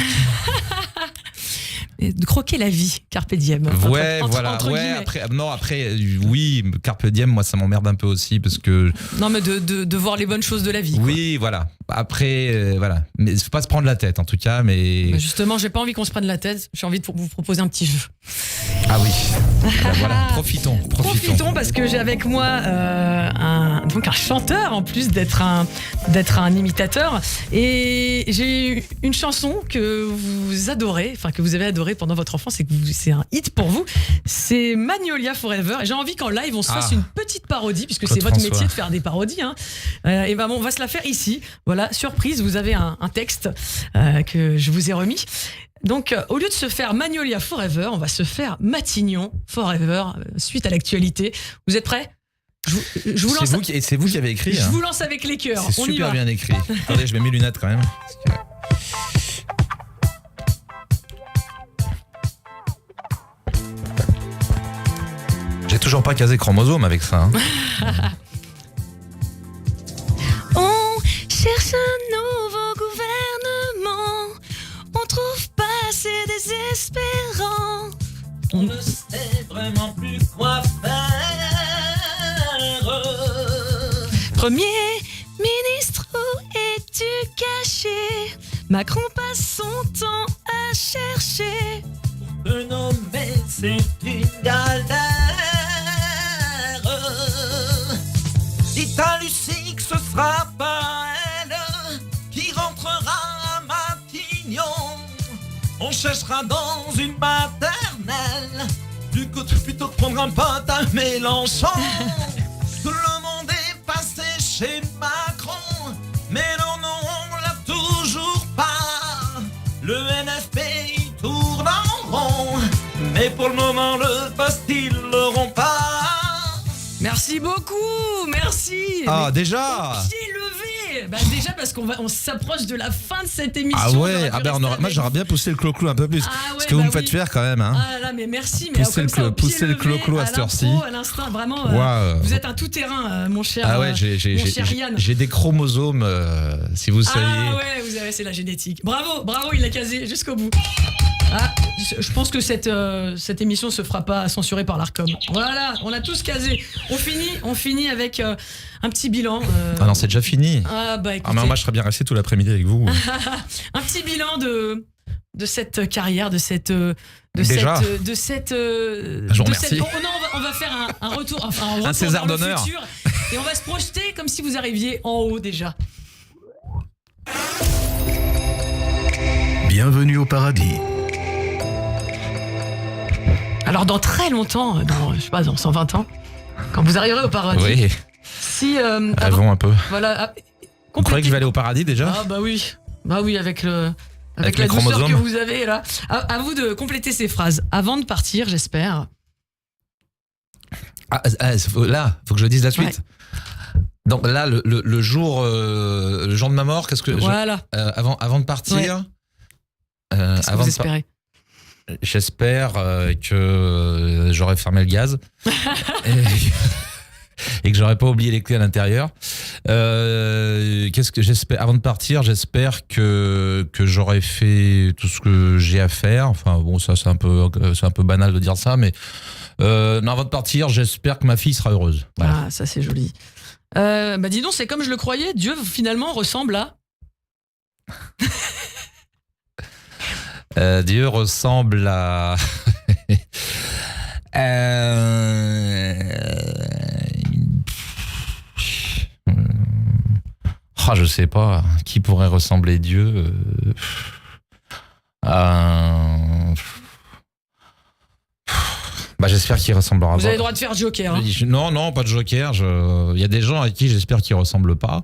de croquer la vie, carpe diem. Ouais, voilà. entre Ouais, guillemets. après, oui, carpe diem, moi, ça m'emmerde un peu aussi parce que. Non, mais de voir les bonnes choses de la vie. Oui, voilà. Après, voilà. Mais faut pas se prendre la tête, en tout cas, mais. Mais justement, j'ai pas envie qu'on se prenne la tête. J'ai envie de vous proposer un petit jeu. Ah oui. Ben voilà, profitons. Profitons parce que j'ai avec moi un chanteur en plus d'être un imitateur, et j'ai une chanson que vous adorez, enfin que vous avez adoré pendant votre enfance et que c'est un hit pour vous. C'est Magnolia Forever, et j'ai envie qu'en live on se fasse une petite parodie puisque Claude c'est votre François. métier de faire des parodies. Hein. Et ben bon, on va se la faire ici. Voilà, surprise, vous avez un texte que je vous ai remis. Donc, au lieu de se faire Magnolia Forever, on va se faire Matignon Forever, suite à l'actualité. Vous êtes prêts ? Je vous lance. C'est vous qui avez écrit. Je hein. vous lance avec les cœurs. C'est On y super va. bien écrit. Attendez, je mets mes lunettes quand même. J'ai toujours pas casé chromosome avec ça. Hein. On cherche un nouveau gouvernement. On trouve pas, c'est désespérant. On ne sait vraiment plus quoi faire. Premier ministre, où es-tu caché? Macron passe son temps à chercher. Te nommer, c'est une galère. Dites à Lucie que ce sera pas elle qui rentrera à Matignon. On cherchera dans une maternelle. Du coup, plutôt que prendre un pote à Mélenchon. Tout le monde est passé chez Macron, mais non, on l'a toujours pas. Le NFP il tourne en rond, mais pour le moment le poste ils l'auront pas. Merci beaucoup, merci. Ah, déjà. Au pied levé. Bah, déjà parce on s'approche de la fin de cette émission. Ah ouais, moi j'aurais bien poussé le clo-clo un peu plus. Ce que vous me faites faire quand même. Hein. Ah là là, mais merci. Mais Pousser le clo-clo à cette heure-ci. À l'instant, vraiment, Wow. vous êtes un tout-terrain, mon cher. Ah ouais, mon cher Yann. j'ai des chromosomes, si vous saviez. Ah ouais, c'est la génétique. Bravo, il l'a casé jusqu'au bout. Ah, je pense que cette émission se fera pas censurer par l'Arcom. Voilà, on a tous casé. On finit avec un petit bilan. Ah non, c'est déjà fini. Ah bah écoutez. Ah mais moi je serais bien resté tout l'après-midi avec vous. Un petit bilan de cette carrière, de cette. Déjà. Je vous remercie. On va faire un retour, enfin un retour Un César vers le d'honneur. futur, et on va se projeter comme si vous arriviez en haut déjà. Bienvenue au paradis. Alors dans très longtemps, dans 120 ans, quand vous arriverez au paradis, Oui. si Rêvons un peu. voilà, Vous croyez que je vais aller au paradis déjà? Ah bah oui, avec la les douceur chromosomes. que vous avez là. À vous de compléter ces phrases avant de partir, j'espère. Là, faut que je dise la suite. Ouais. Donc là, le jour de ma mort, qu'est-ce que Voilà. avant de partir, Qu'est-ce que avant vous de espérez? J'espère que j'aurai fermé le gaz et que j'aurai pas oublié les clés à l'intérieur. Qu'est-ce que j'espère avant de partir? J'espère que j'aurai fait tout ce que j'ai à faire. Enfin bon, ça c'est un peu banal de dire ça, mais non, avant de partir, j'espère que ma fille sera heureuse. Voilà. Ah, ça c'est joli. Bah dis donc, c'est comme je le croyais. Dieu finalement ressemble à. Dieu ressemble à. Je sais pas. Qui pourrait ressembler Dieu j'espère qu'il ressemblera pas. Vous avez le droit de faire Joker. Hein. Non, pas de Joker. Il y a des gens à qui j'espère qu'ils ressemblent pas.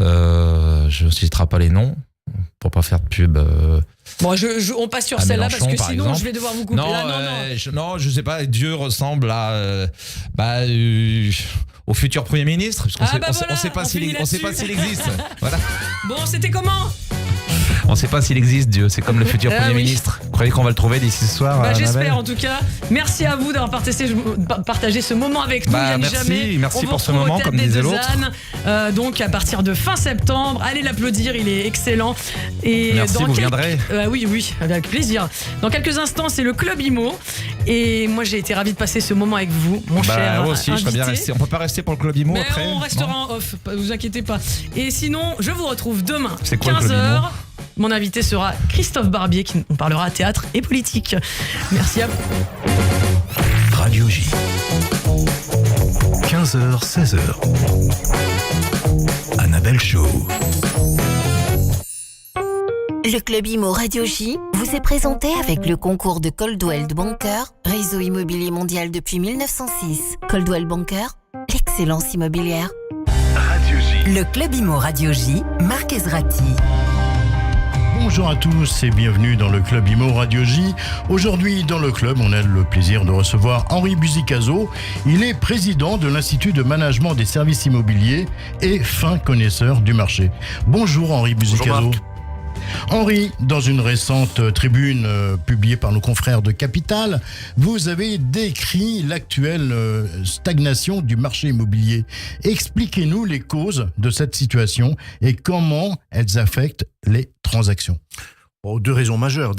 Je ne citerai pas les noms pour pas faire de pub. Bon, on passe sur celle-là parce que par sinon exemple. je vais devoir vous couper. Non, je sais pas. Dieu ressemble à au futur Premier ministre, parce qu'on sait pas s'il existe. Voilà. Bon, c'était comment? On ne sait pas s'il existe, Dieu. C'est comme le futur Ah Premier oui. ministre. Vous croyez qu'on va le trouver d'ici ce soir Bah, Annabelle j'espère en tout cas. Merci à vous d'avoir partagé ce moment avec nous. Bah, Yannick merci, Jamais. merci On vous pour ce retrouve au moment, Théâtre comme des disait Deux l'autre. Ânes, donc à partir de fin septembre, allez l'applaudir, il est excellent. Et Merci, vous viendrez. Oui, avec plaisir. Dans quelques instants, c'est le Club Imo. Et moi, j'ai été ravie de passer ce moment avec vous, mon cher Moi aussi, je serais bien invité. resté. On peut pas rester pour le Club Imo Mais après on restera en off, vous inquiétez pas. Et sinon, je vous retrouve demain, C'est quoi le Club 15h. Imo Mon invité sera Christophe Barbier qui nous parlera théâtre et politique. Merci à vous. Radio J. 15h, 16h. Annabelle Show. Le Club Imo Radio J vous est présenté avec le concours de Coldwell Banker, réseau immobilier mondial depuis 1906. Coldwell Banker, l'excellence immobilière. Radio J. Le Club Imo Radio J, Marc Ezrati. Bonjour à tous et bienvenue dans le Club Imo Radio J. Aujourd'hui dans le club, on a le plaisir de recevoir Henri Buzicazo. Il est président de l'Institut de management des services immobiliers et fin connaisseur du marché. Bonjour Henri Buzicazo. Henri, dans une récente tribune publiée par nos confrères de Capital, vous avez décrit l'actuelle stagnation du marché immobilier. Expliquez-nous les causes de cette situation et comment elles affectent les transactions. Deux raisons majeures.